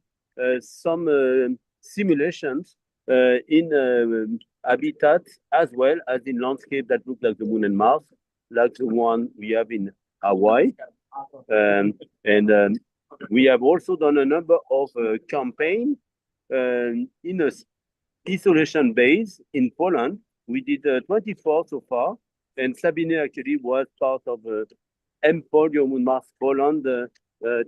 Speaker 9: some simulations in habitats as well as in landscape that look like the moon and Mars, like the one we have in Hawaii. And we have also done a number of campaigns in a isolation base in Poland. We did 24 so far, and Sabine actually was part of EMPOL Moon Mars Poland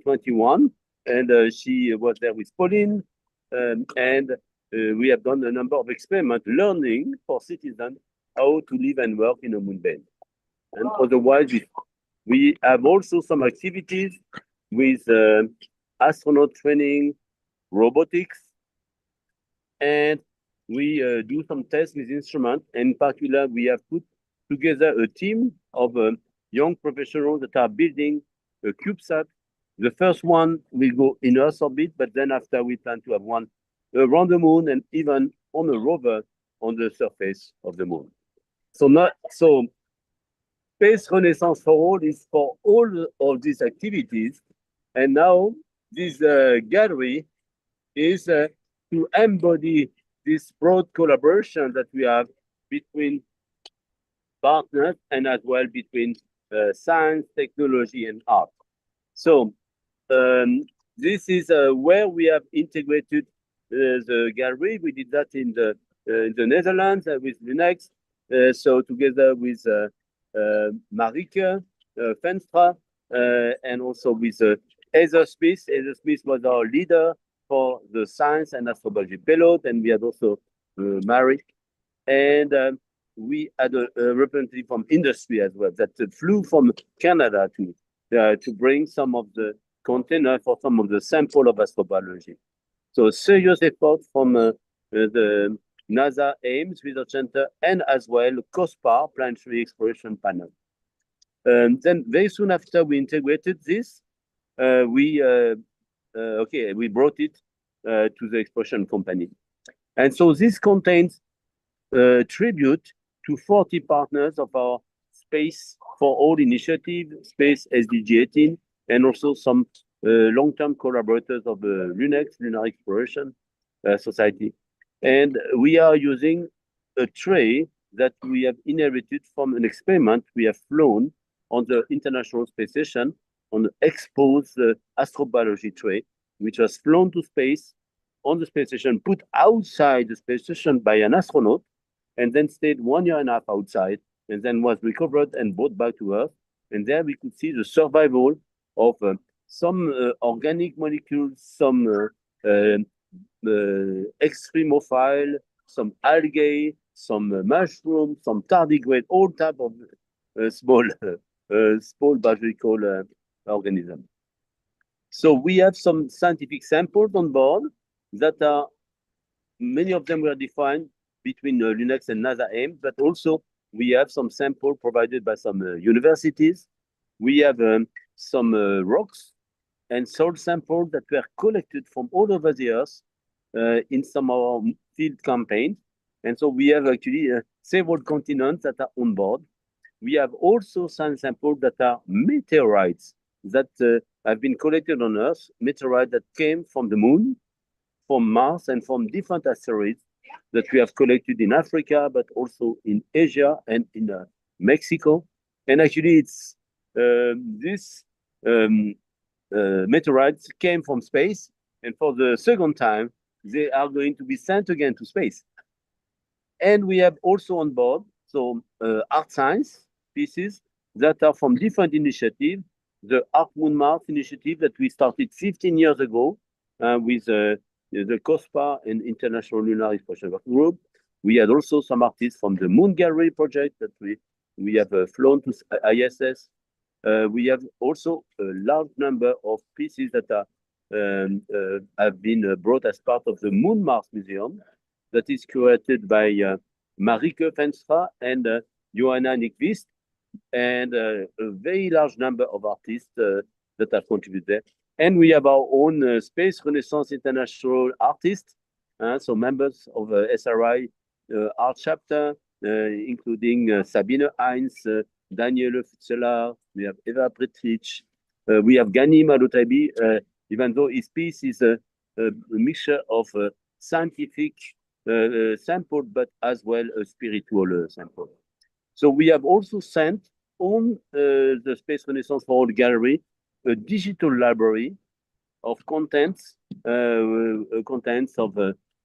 Speaker 9: 21, and she was there with Pauline, and we have done a number of experiments learning for citizens how to live and work in a moon base. And otherwise, we have also some activities with astronaut training, robotics, and we do some tests with instruments. In particular, we have put together a team of young professionals that are building a CubeSat. The first one will go in Earth orbit, but then after we plan to have one around the moon and even on a rover on the surface of the moon. So Space Renaissance for All is for all of these activities. And now this gallery is to embody this broad collaboration that we have between partners and as well between science, technology, and art. So this is where we have integrated the gallery. We did that in the Netherlands with Lunex. So together with Marike Venstra and also with Heather Smith. Heather Smith was our leader for the science and astrobiology payload, and we had also Mary. And we had a representative from industry as well that flew from Canada to bring some of the container for some of the sample of astrobiology. So serious effort from the NASA Ames Research Center and as well COSPAR, Planetary Exploration Panel. Then very soon after we integrated this, we okay, we brought it to the exploration company. And so this contains tribute to 40 partners of our Space for All initiative, Space SDG 18, and also some long-term collaborators of the LUNEX, Lunar Exploration Society. And we are using a tray that we have inherited from an experiment we have flown on the International Space Station on the exposed astrobiology tray, which was flown to space on the space station, put outside the space station by an astronaut, and then stayed 1.5 years outside, and then was recovered and brought back to Earth. And there we could see the survival of some organic molecules, some extremophile, some algae, some mushrooms, some tardigrade, all type of small biological organisms. So we have some scientific samples on board that are, many of them were defined between LUNEX and NASA Ames, but also we have some samples provided by some universities. We have some rocks and soil samples that were collected from all over the Earth in some of our field campaigns. And so we have actually several continents that are on board. We have also some samples that are meteorites that have been collected on Earth, meteorites that came from the moon, from Mars, and from different asteroids that we have collected in Africa, but also in Asia and in Mexico. And actually, it's this meteorites came from space, and for the second time, they are going to be sent again to space. And we have also on board some art science pieces that are from different initiatives. The Arc Moon Mars initiative that we started 15 years ago with the COSPA and International Lunar Exploration Working Group. We had also some artists from the Moon Gallery project that we have flown to ISS. We have also a large number of pieces that are have been brought as part of the Moon Mars Museum that is curated by Marieke Venstra and Johanna Nyquist, and a very large number of artists that have contributed there. And we have our own Space Renaissance International artists, so members of SRI art chapter, including Sabine Heinz, Daniele Fitzeler, we have Eva Pretrich, we have Gani Malotaibi, even though his piece is a mixture of scientific sample, but as well a spiritual sample. So we have also sent on the Space Renaissance for All Gallery a digital library of contents, contents of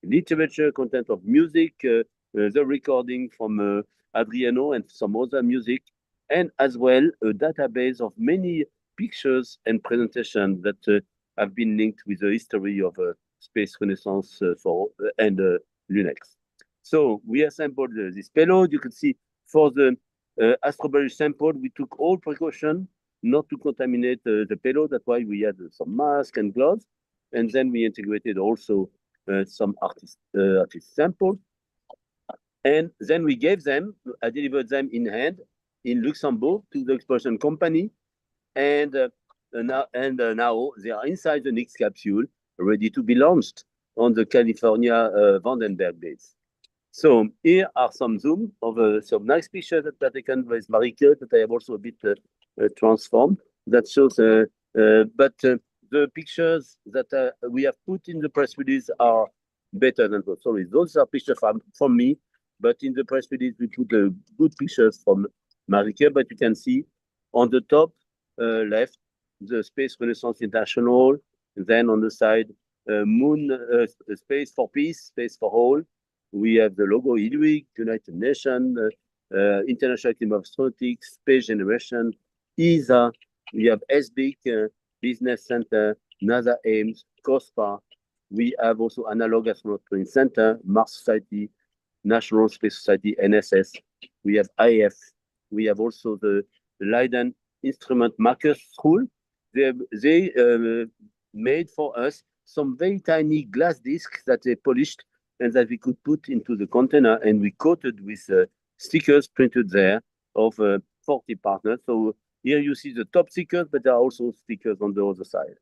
Speaker 9: literature, content of music, the recording from Adriano and some other music, and as well a database of many pictures and presentations that have been linked with the history of Space Renaissance and LUNEX. So we assembled this payload. You can see for the astrobiology sample, we took all precaution not to contaminate the payload. That's why we had some masks and gloves. And then we integrated also some artist samples. And then we gave them, I delivered them in hand in Luxembourg to the exploration company. And now they are inside the next capsule, ready to be launched on the California Vandenberg base. So here are some zoom of some nice pictures that were taken with Marieke that I have also a bit transformed. That shows, but the pictures that we have put in the press release are better than those. Sorry, those are pictures from me, but in the press release we put good pictures from Marieke. But you can see on the top left the Space Renaissance International, then on the side Moon Space for Peace, Space for All. We have the logo ILUIC, United Nations, International Team of Astronautics, Space Generation, ESA. We have SBIC, Business Center, NASA Ames, COSPA. We have also Analog Astronaut Training Center, Mars Society, National Space Society, NSS. We have IF. We have also the Leiden Instrument Makers School. They made for us some very tiny glass discs that they polished and that we could put into the container, and we coated with stickers printed there of 40 partners. So here you see the top stickers, but there are also stickers on the other side.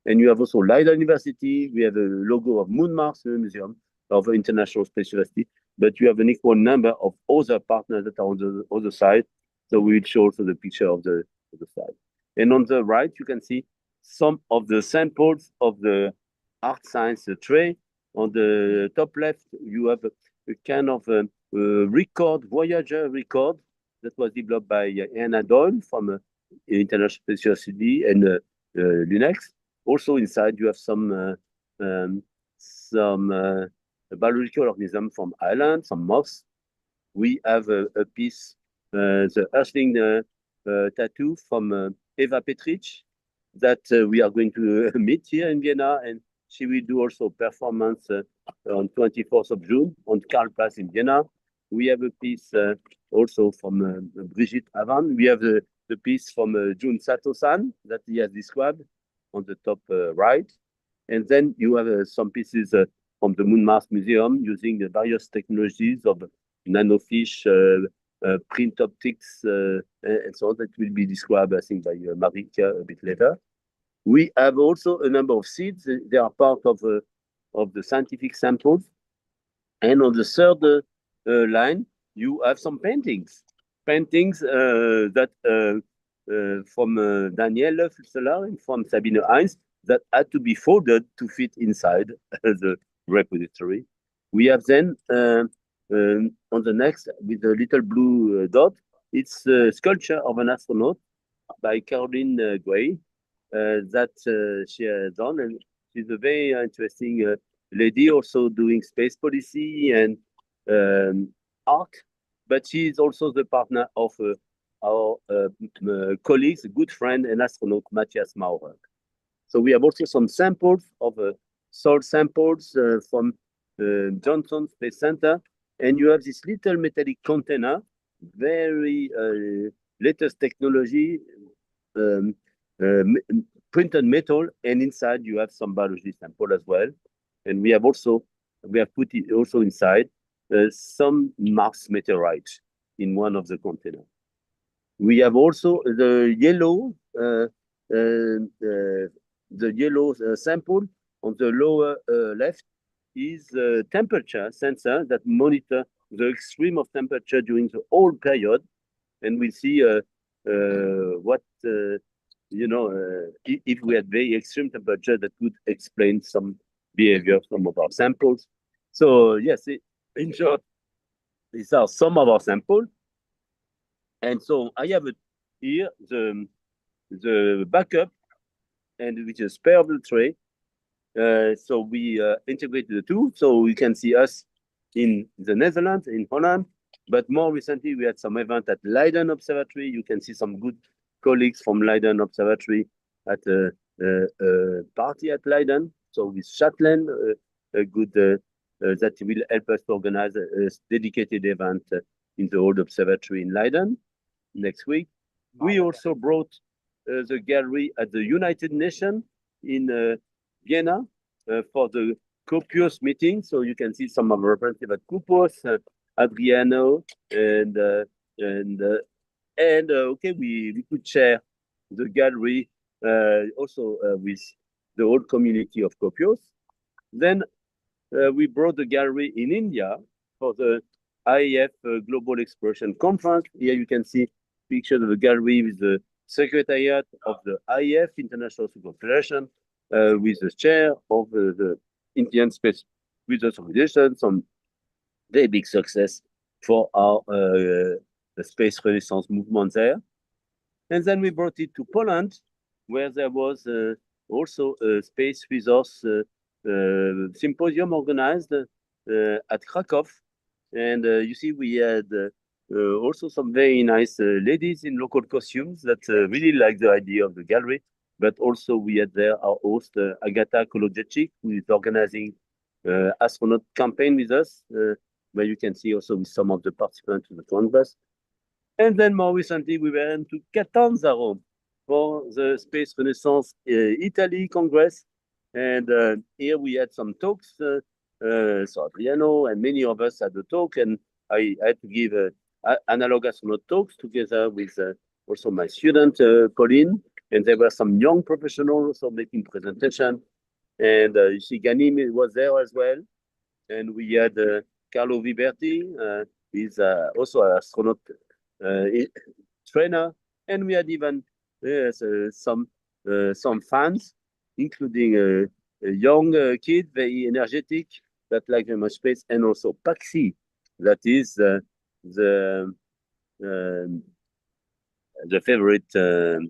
Speaker 9: And you have also Leiden University. We have a logo of Moon Mars Museum of International Space University. But you have an equal number of other partners that are on the other side. So we will show also the picture of the side. And on the right, you can see some of the samples of the art science tray. On the top left, you have a kind of record, Voyager record that was developed by Anna Doyle from International Space University and Linux. Also inside, you have some biological organism from Ireland, some moths. We have a piece, the Earthling tattoo from Eva Petrich that we are going to meet here in Vienna, and she will do also performance on 24th of June on Karlplatz in Vienna. We have a piece also from Brigitte Avan. We have the piece from Jun Sato-san that he has described on the top right. And then you have some pieces from the Moon Mars Museum using the various technologies of nanofish, print optics, and so on that will be described, I think, by Marika a bit later. We have also a number of seeds. They are part of the scientific samples. And on the third line, you have some paintings. Paintings that from Danielle Fusseler and from Sabine Heinz that had to be folded to fit inside the repository. We have then on the next, with the little blue dot, it's a sculpture of an astronaut by Caroline Gray that she has done. And she's a very interesting lady, also doing space policy and art. But she is also the partner of our colleagues, good friend and astronaut Matthias Maurer. So we have also some samples of soil samples from Johnson Space Center. And you have this little metallic container, very latest technology, printed metal, and inside you have some biology sample as well. And we have put it also inside some Mars meteorites in one of the containers. We have also the yellow sample on the lower left is a temperature sensor that monitor the extreme of temperature during the whole period, and we see what if we had very extreme temperature that could explain some behavior from our samples. So yes, in short, these are some of our samples. And so I have here the backup and with a spare of the tray. So we integrated the two, so we can see us in the Netherlands, in Holland. But more recently, we had some event at Leiden Observatory. You can see some good colleagues from Leiden Observatory at a party at Leiden. So with Shatland, a good that will help us to organize a dedicated event in the old observatory in Leiden next week. We also brought the gallery at the United Nations in Vienna for the Copios meeting. So you can see some of the representatives at Copios, Adriano, and okay, we could share the gallery also with the whole community of Copios. Then we brought the gallery in India for the IAF Global Exploration Conference. Here you can see pictures of the gallery with the secretariat of the IAF, International Space Federation, with the chair of the Indian Space Research Organization. Some very big success for our the Space Renaissance movement there. And then we brought it to Poland, where there was also a space resource symposium organized at Krakow. And you see, we had also some very nice ladies in local costumes that really liked the idea of the gallery. But also we had there our host, Agata Kolodziejczyk, who is organizing astronaut campaign with us, where you can see also with some of the participants to the front bus. And then more recently, we went to Catanzaro for the Space Renaissance Italy Congress. And here we had some talks. So Adriano and many of us had a talk, and I had to give analog astronaut talks together with also my student, Pauline. And there were some young professionals also making presentation. And you see Ganim was there as well. And we had Carlo Viberti, he's also an astronaut trainer. And we had even some fans, including a young kid, very energetic, that like very much space, and also Paxi, that is the favorite, the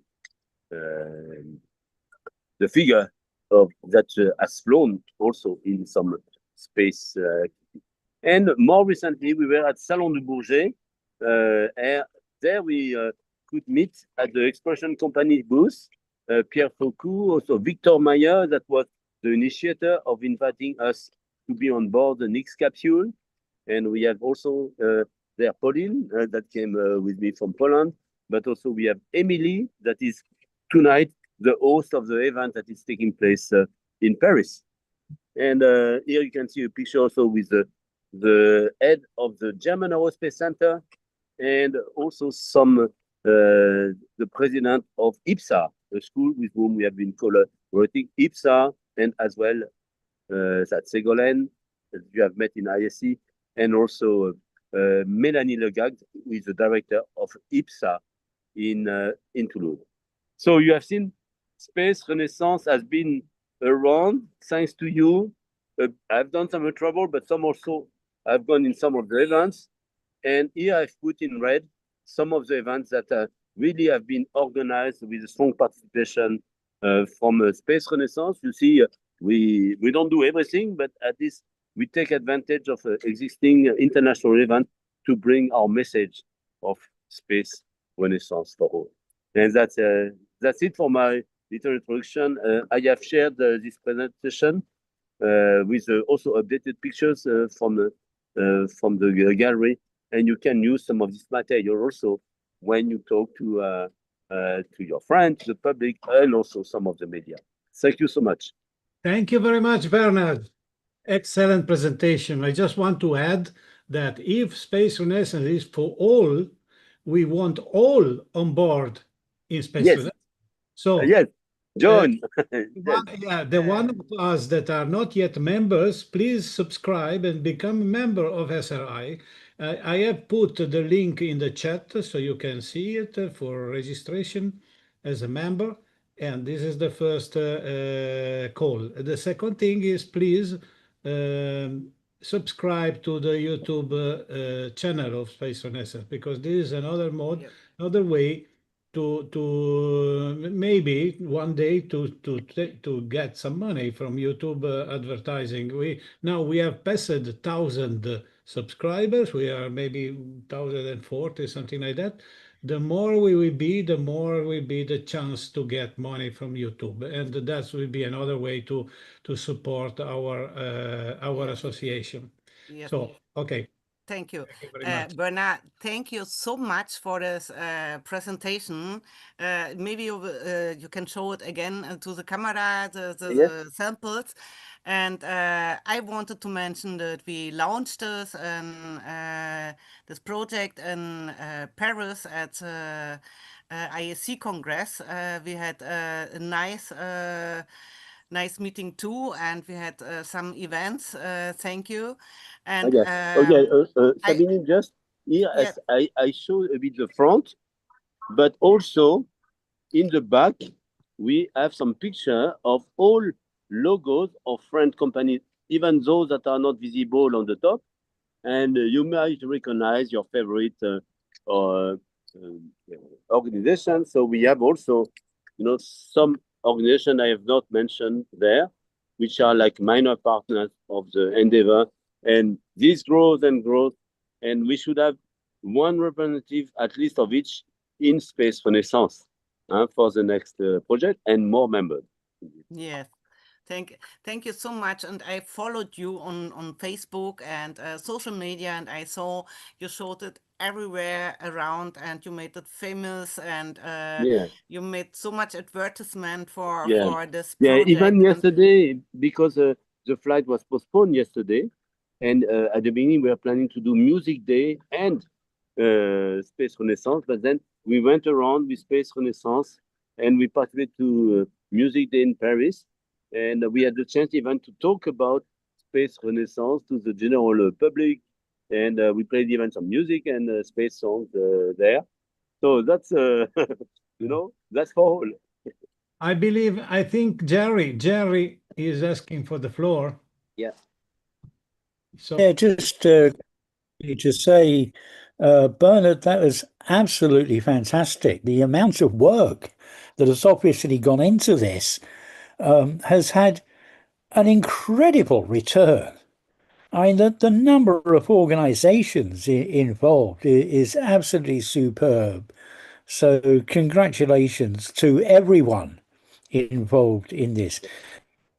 Speaker 9: figure of that has flown also in some space. And more recently, we were at Salon du Bourget. And there we could meet at the Exploration Company booth. Pierre Foucault, also Victor Mayer, that was the initiator of inviting us to be on board the next capsule. And we have also there Pauline that came with me from Poland, but also we have Emily that is tonight the host of the event that is taking place in Paris. And here you can see a picture also with the head of the German Aerospace Center, and also some the president of IPSA, a school with whom we have been collaborating, IPSA, and as well that Ségolène that you have met in ISC, and also Mélanie Legag, who is the director of IPSA in Toulouse. So you have seen Space Renaissance has been around thanks to you. I've done some trouble, but some also I've gone in some of the events. And here I've put in red some of the events that really have been organized with a strong participation from Space Renaissance. You see, we don't do everything, but at least we take advantage of existing international events to bring our message of Space Renaissance for all. And that's it for my little introduction. I have shared this presentation with also updated pictures from the gallery, and you can use some of this material also when you talk to your friends, the public, and also some of the media. Thank you so much.
Speaker 3: Thank you very much, Bernard. Excellent presentation. I just want to add that if Space Renaissance is for all, we want all on board in Space Renaissance. So
Speaker 9: yes, John.
Speaker 3: The one of us that are not yet members, please subscribe and become a member of SRI. I have put the link in the chat so you can see it for registration as a member. And this is the first call. The second thing is please subscribe to the YouTube channel of Space Renaissance, because this is another mode, another way to maybe one day to get some money from YouTube advertising. We have passed 1,000 subscribers. We are maybe 1,040, something like that. The more we will be, the more will be the chance to get money from YouTube, and that will be another way to support our association.
Speaker 1: Yes.
Speaker 3: So, okay.
Speaker 1: Thank you.
Speaker 3: Thank you very much.
Speaker 1: Bernard, thank you so much for this presentation. Maybe you can show it again to the camera, the samples. And I wanted to mention that we launched this project in Paris at ISC Congress. We had a nice meeting too, and we had some events. Thank you. And
Speaker 9: Sabine, just here, as I show a bit the front, but also in the back, we have some picture of all logos of friend companies, even those that are not visible on the top. And you might recognize your favorite organization. So we have also, some organization I have not mentioned there, which are like minor partners of the endeavor. And this grows and grows, and we should have one representative at least of each in Space Renaissance for the next project, and more members.
Speaker 1: Yes. Thank you so much. And I followed you on Facebook and social media, and I saw you showed it everywhere around, and you made it famous, and you made so much advertisement for this project.
Speaker 9: Even yesterday, because the flight was postponed yesterday, and at the beginning we were planning to do Music Day and Space Renaissance, but then we went around with Space Renaissance and we participated to Music Day in Paris, and we had the chance even to talk about space renaissance to the general public, and we played even some music and space songs there. So that's that's for all.
Speaker 3: I think Jerry is asking for the floor.
Speaker 9: Yeah.
Speaker 3: So
Speaker 13: Yeah, just to say, Bernard, that was absolutely fantastic. The amount of work that has obviously gone into this has had an incredible return. I mean, the number of organizations involved is absolutely superb. So congratulations to everyone involved in this.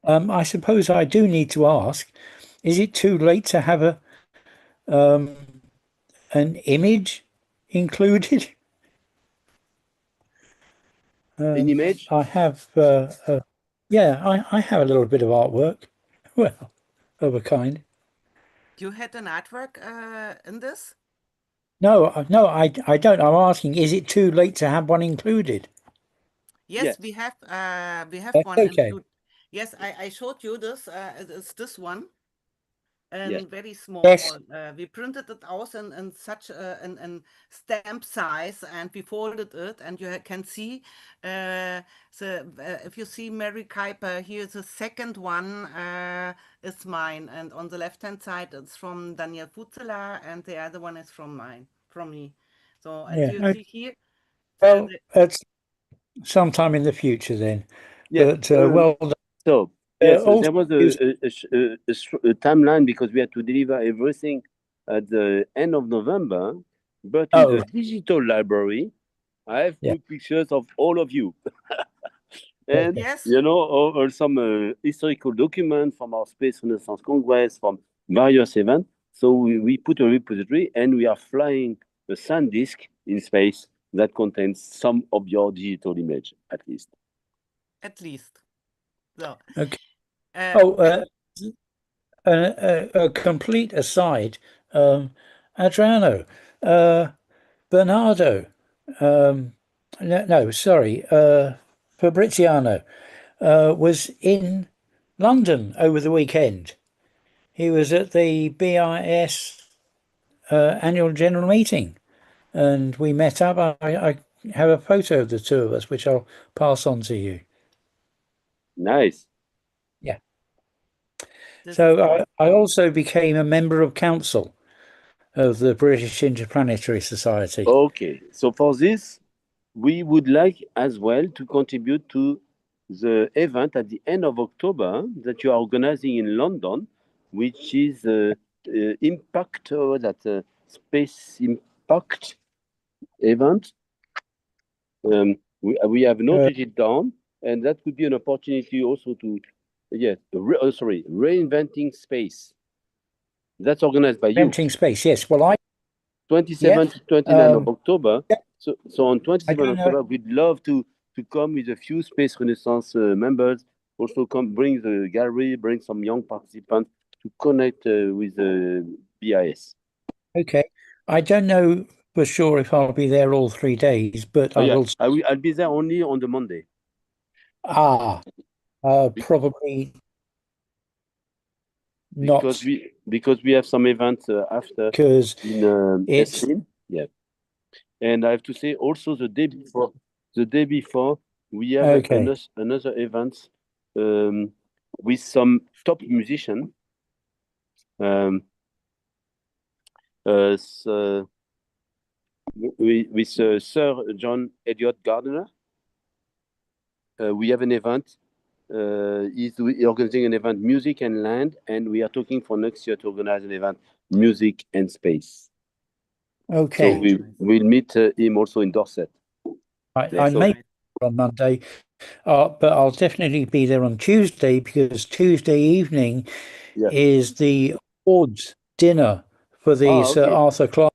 Speaker 13: I suppose I do need to ask, is it too late to have an image included?
Speaker 9: An image?
Speaker 13: I have, yeah, I have a little bit of artwork, well, of a kind.
Speaker 1: You had an artwork in this?
Speaker 13: No, I don't. I'm asking, is it too late to have one included?
Speaker 1: Yes, we have one
Speaker 13: Okay.
Speaker 1: include. Yes, I showed you this. It's this one. And
Speaker 9: Yes.
Speaker 1: very small.
Speaker 13: Yes.
Speaker 1: We printed it out in such a stamp size, and we folded it, and you can see if you see Mary Kuiper here, the second one is mine, and on the left hand side it's from Daniel Futzela, and the other one is from me. So and
Speaker 13: Yeah,
Speaker 1: you
Speaker 13: okay.
Speaker 1: see here.
Speaker 13: Well, it's sometime in the future then.
Speaker 9: Yeah.
Speaker 13: But well done.
Speaker 9: So yes,
Speaker 13: also
Speaker 9: there was a timeline because we had to deliver everything at the end of November. But in the digital library, I have put pictures of all of you. And
Speaker 1: yes,
Speaker 9: or some historical documents from our Space Renaissance Congress, from various events. So we put a repository, and we are flying a SanDisk in space that contains some of your digital image, at least.
Speaker 1: At least. So.
Speaker 13: Okay. A complete aside, Adriano, Bernardo, Fabriziano was in London over the weekend. He was at the BIS annual general meeting, and we met up. I have a photo of the two of us, which I'll pass on to you.
Speaker 9: Nice.
Speaker 13: Yeah. So I also became a member of council of the British Interplanetary Society.
Speaker 9: Okay, so for this, we would like as well to contribute to the event at the end of October that you are organizing in London, which is Impact, Space Impact event. We have noted it down, and that could be an opportunity also to, reinventing space. That's organized by you.
Speaker 13: Reinventing space, yes. Well,
Speaker 9: 27 to 29 of October. So on 27 October, we'd love to come with a few Space Renaissance members. Also bring the gallery, bring some young participants to connect with the BIS.
Speaker 13: Okay. I don't know for sure if I'll be there all 3 days, but
Speaker 9: I'll be there only on the Monday.
Speaker 13: Probably not.
Speaker 9: Because we have some events after.
Speaker 13: Because
Speaker 9: in Estlin. Yeah. And I have to say also the day before we have another event with some top musicians. With Sir John Elliott Gardner. We have an event. He's organizing an event, Music and Land, and we are talking for next year to organize an event, Music and Space.
Speaker 13: Okay.
Speaker 9: So we'll meet him also in Dorset.
Speaker 13: I may be on Monday, but I'll definitely be there on Tuesday, because Tuesday evening is the awards dinner for the Sir Arthur Clarke.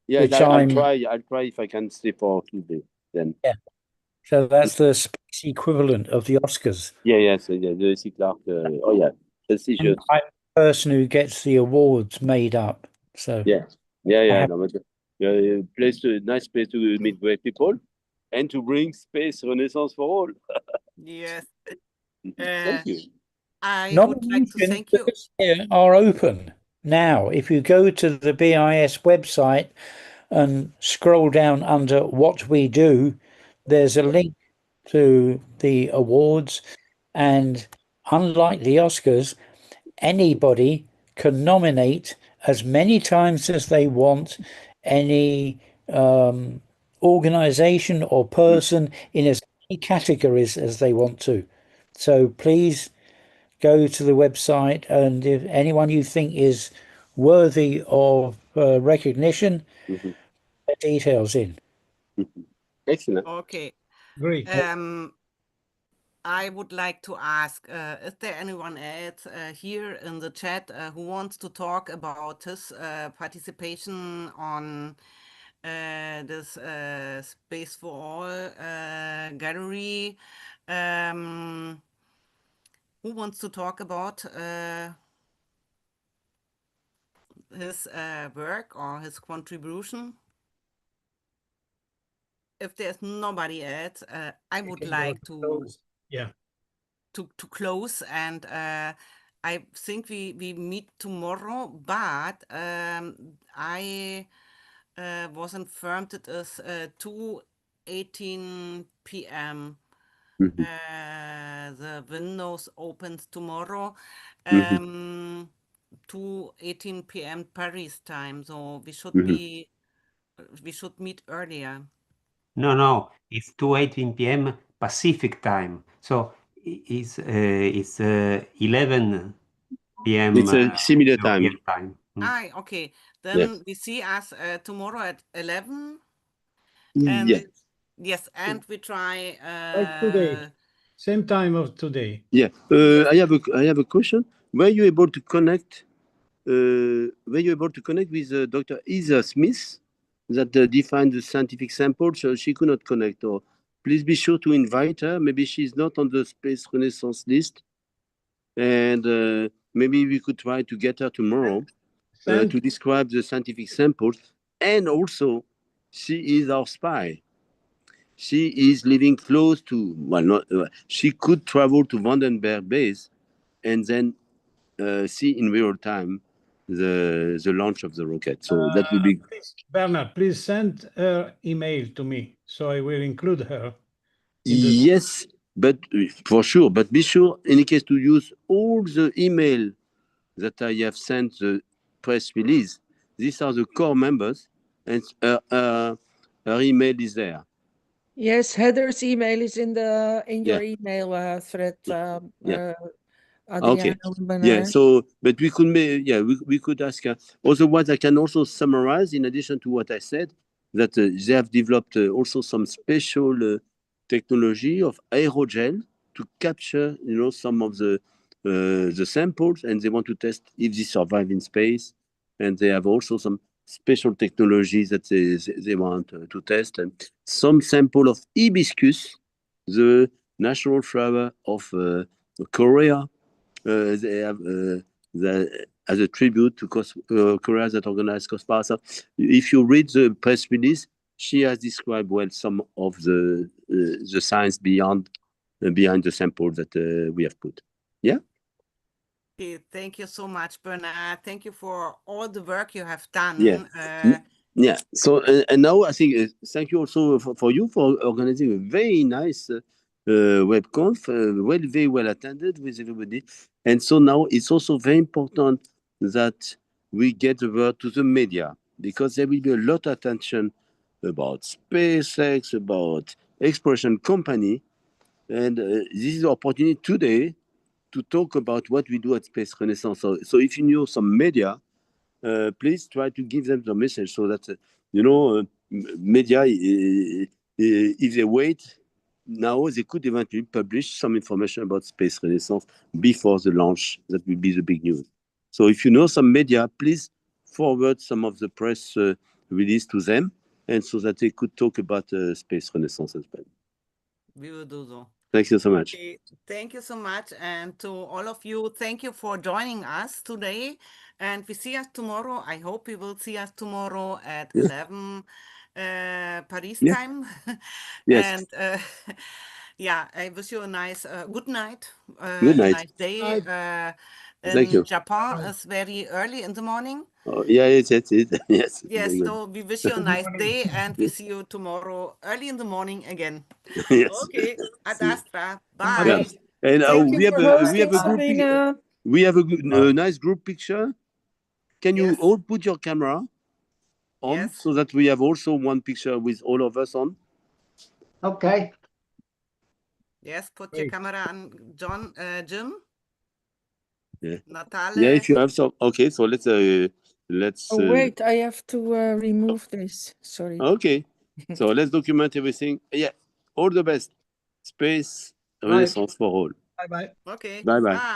Speaker 9: Yeah, I'll try if I can stay for Tuesday then.
Speaker 13: Yeah. So that's the space equivalent of the Oscars.
Speaker 9: The C. Clarke. Prestigious.
Speaker 13: I'm the person who gets the awards made up. So
Speaker 9: nice place to meet great people. and to bring space renaissance for all.
Speaker 1: Yes.
Speaker 9: Thank you.
Speaker 1: I would like to thank you.
Speaker 13: Here are open now. If you go to the BIS website and scroll down under what we do, there's a link to the awards, and unlike the Oscars, anybody can nominate as many times as they want any organization or person in as many categories as they want to. So please go to the website, and if anyone you think is worthy of recognition, put details in.
Speaker 9: Excellent.
Speaker 1: Okay.
Speaker 3: Great.
Speaker 1: I would like to ask, is there anyone else here in the chat who wants to talk about his participation on this Space for All gallery? Who wants to talk about his work or his contribution? If there's nobody else, I would like to close, and I think we meet tomorrow, but I was informed it is 2:18 p.m. The windows opens tomorrow, 2:18 p.m. Paris time, so we should we should meet earlier.
Speaker 6: No, it's 2:18 p.m. Pacific time. So it's 11 p.m.
Speaker 9: It's a similar time.
Speaker 6: European time.
Speaker 1: Okay. Then we see us tomorrow at 11. And
Speaker 9: Yes.
Speaker 1: yes, and we try
Speaker 3: Like today, same time of today.
Speaker 9: Yeah. I have a question. Were you able to connect? With Dr. Isa Smith that defined the scientific sample? So she could not connect. Or please be sure to invite her. Maybe she's not on the Space Renaissance list, and maybe we could try to get her tomorrow to describe the scientific samples. And also, she is our spy. She is living close to, she could travel to Vandenberg base and then see in real time the launch of the rocket. So that would be...
Speaker 3: Bernard, please send her email to me, so I will include her.
Speaker 9: Yes, but for sure. But be sure, in any case, to use all the email that I have sent the press release. These are the core members, and her email is there.
Speaker 7: Yes, Heather's email is in your email thread.
Speaker 9: Okay.
Speaker 7: Adriano,
Speaker 9: Yeah. So, but we could we could ask her. Otherwise, I can also summarize, in addition to what I said, that they have developed also some special technology of aerogel to capture, some of the samples, and they want to test if they survive in space. And they have also some special technologies that they want to test, and some sample of hibiscus, the national flower of Korea. They have as a tribute to Korea that organized COSPASA. If you read the press release, she has described well some of the science behind the sample that we have put. Yeah.
Speaker 1: Okay, thank you so much, Bernard. Thank you for all the work you have done.
Speaker 9: Yeah. So and now I think thank you also for you for organizing a very nice webconf, very well attended with everybody. And so now it's also very important that we get the word to the media, because there will be a lot of attention about SpaceX, about exploration company, and this is the opportunity today to talk about what we do at Space Renaissance. So if you know some media, please try to give them the message so that media, if they wait, now they could eventually publish some information about Space Renaissance before the launch. That will be the big news. So if you know some media, please forward some of the press release to them, and so that they could talk about Space Renaissance as well.
Speaker 1: We will do so.
Speaker 9: Thank you so much.
Speaker 1: Okay, thank you so much. And to all of you, thank you for joining us today. And we see us tomorrow. I hope we will see us tomorrow at 11. Paris
Speaker 9: Yeah.
Speaker 1: time.
Speaker 9: Yes.
Speaker 1: And yeah, I wish you a nice good night,
Speaker 9: Good
Speaker 1: a
Speaker 9: night.
Speaker 1: nice day.
Speaker 9: Thank
Speaker 1: In
Speaker 9: you.
Speaker 1: Japan, it's very early in the morning.
Speaker 9: Oh, yeah, it's it. Yes.
Speaker 1: Yes,
Speaker 9: Very good.
Speaker 1: so we wish you a nice
Speaker 3: morning.
Speaker 1: day, and we see you tomorrow early in the morning again.
Speaker 9: Yes.
Speaker 1: Okay, ad
Speaker 9: See you.
Speaker 1: astra.
Speaker 9: Yeah.
Speaker 1: Bye.
Speaker 9: And
Speaker 7: Thank
Speaker 9: we
Speaker 7: you
Speaker 9: have
Speaker 7: for
Speaker 9: a
Speaker 7: hosting,
Speaker 9: group
Speaker 7: Sabrina.
Speaker 9: we have a nice group picture. Can you
Speaker 1: Yes.
Speaker 9: all put your camera on
Speaker 1: Yes.
Speaker 9: so that we have also one picture with all of us on?
Speaker 11: Okay.
Speaker 1: Yes, put your camera on, John, Jim,
Speaker 9: Yeah.
Speaker 1: Natale.
Speaker 9: Yeah, if you have some. Okay, so let's
Speaker 7: Oh, wait, I have to remove this. Sorry.
Speaker 9: Okay, so let's document everything. Yeah, all the best. Space Renaissance for all.
Speaker 3: Bye bye.
Speaker 1: Okay.
Speaker 9: Bye bye.
Speaker 1: Bye.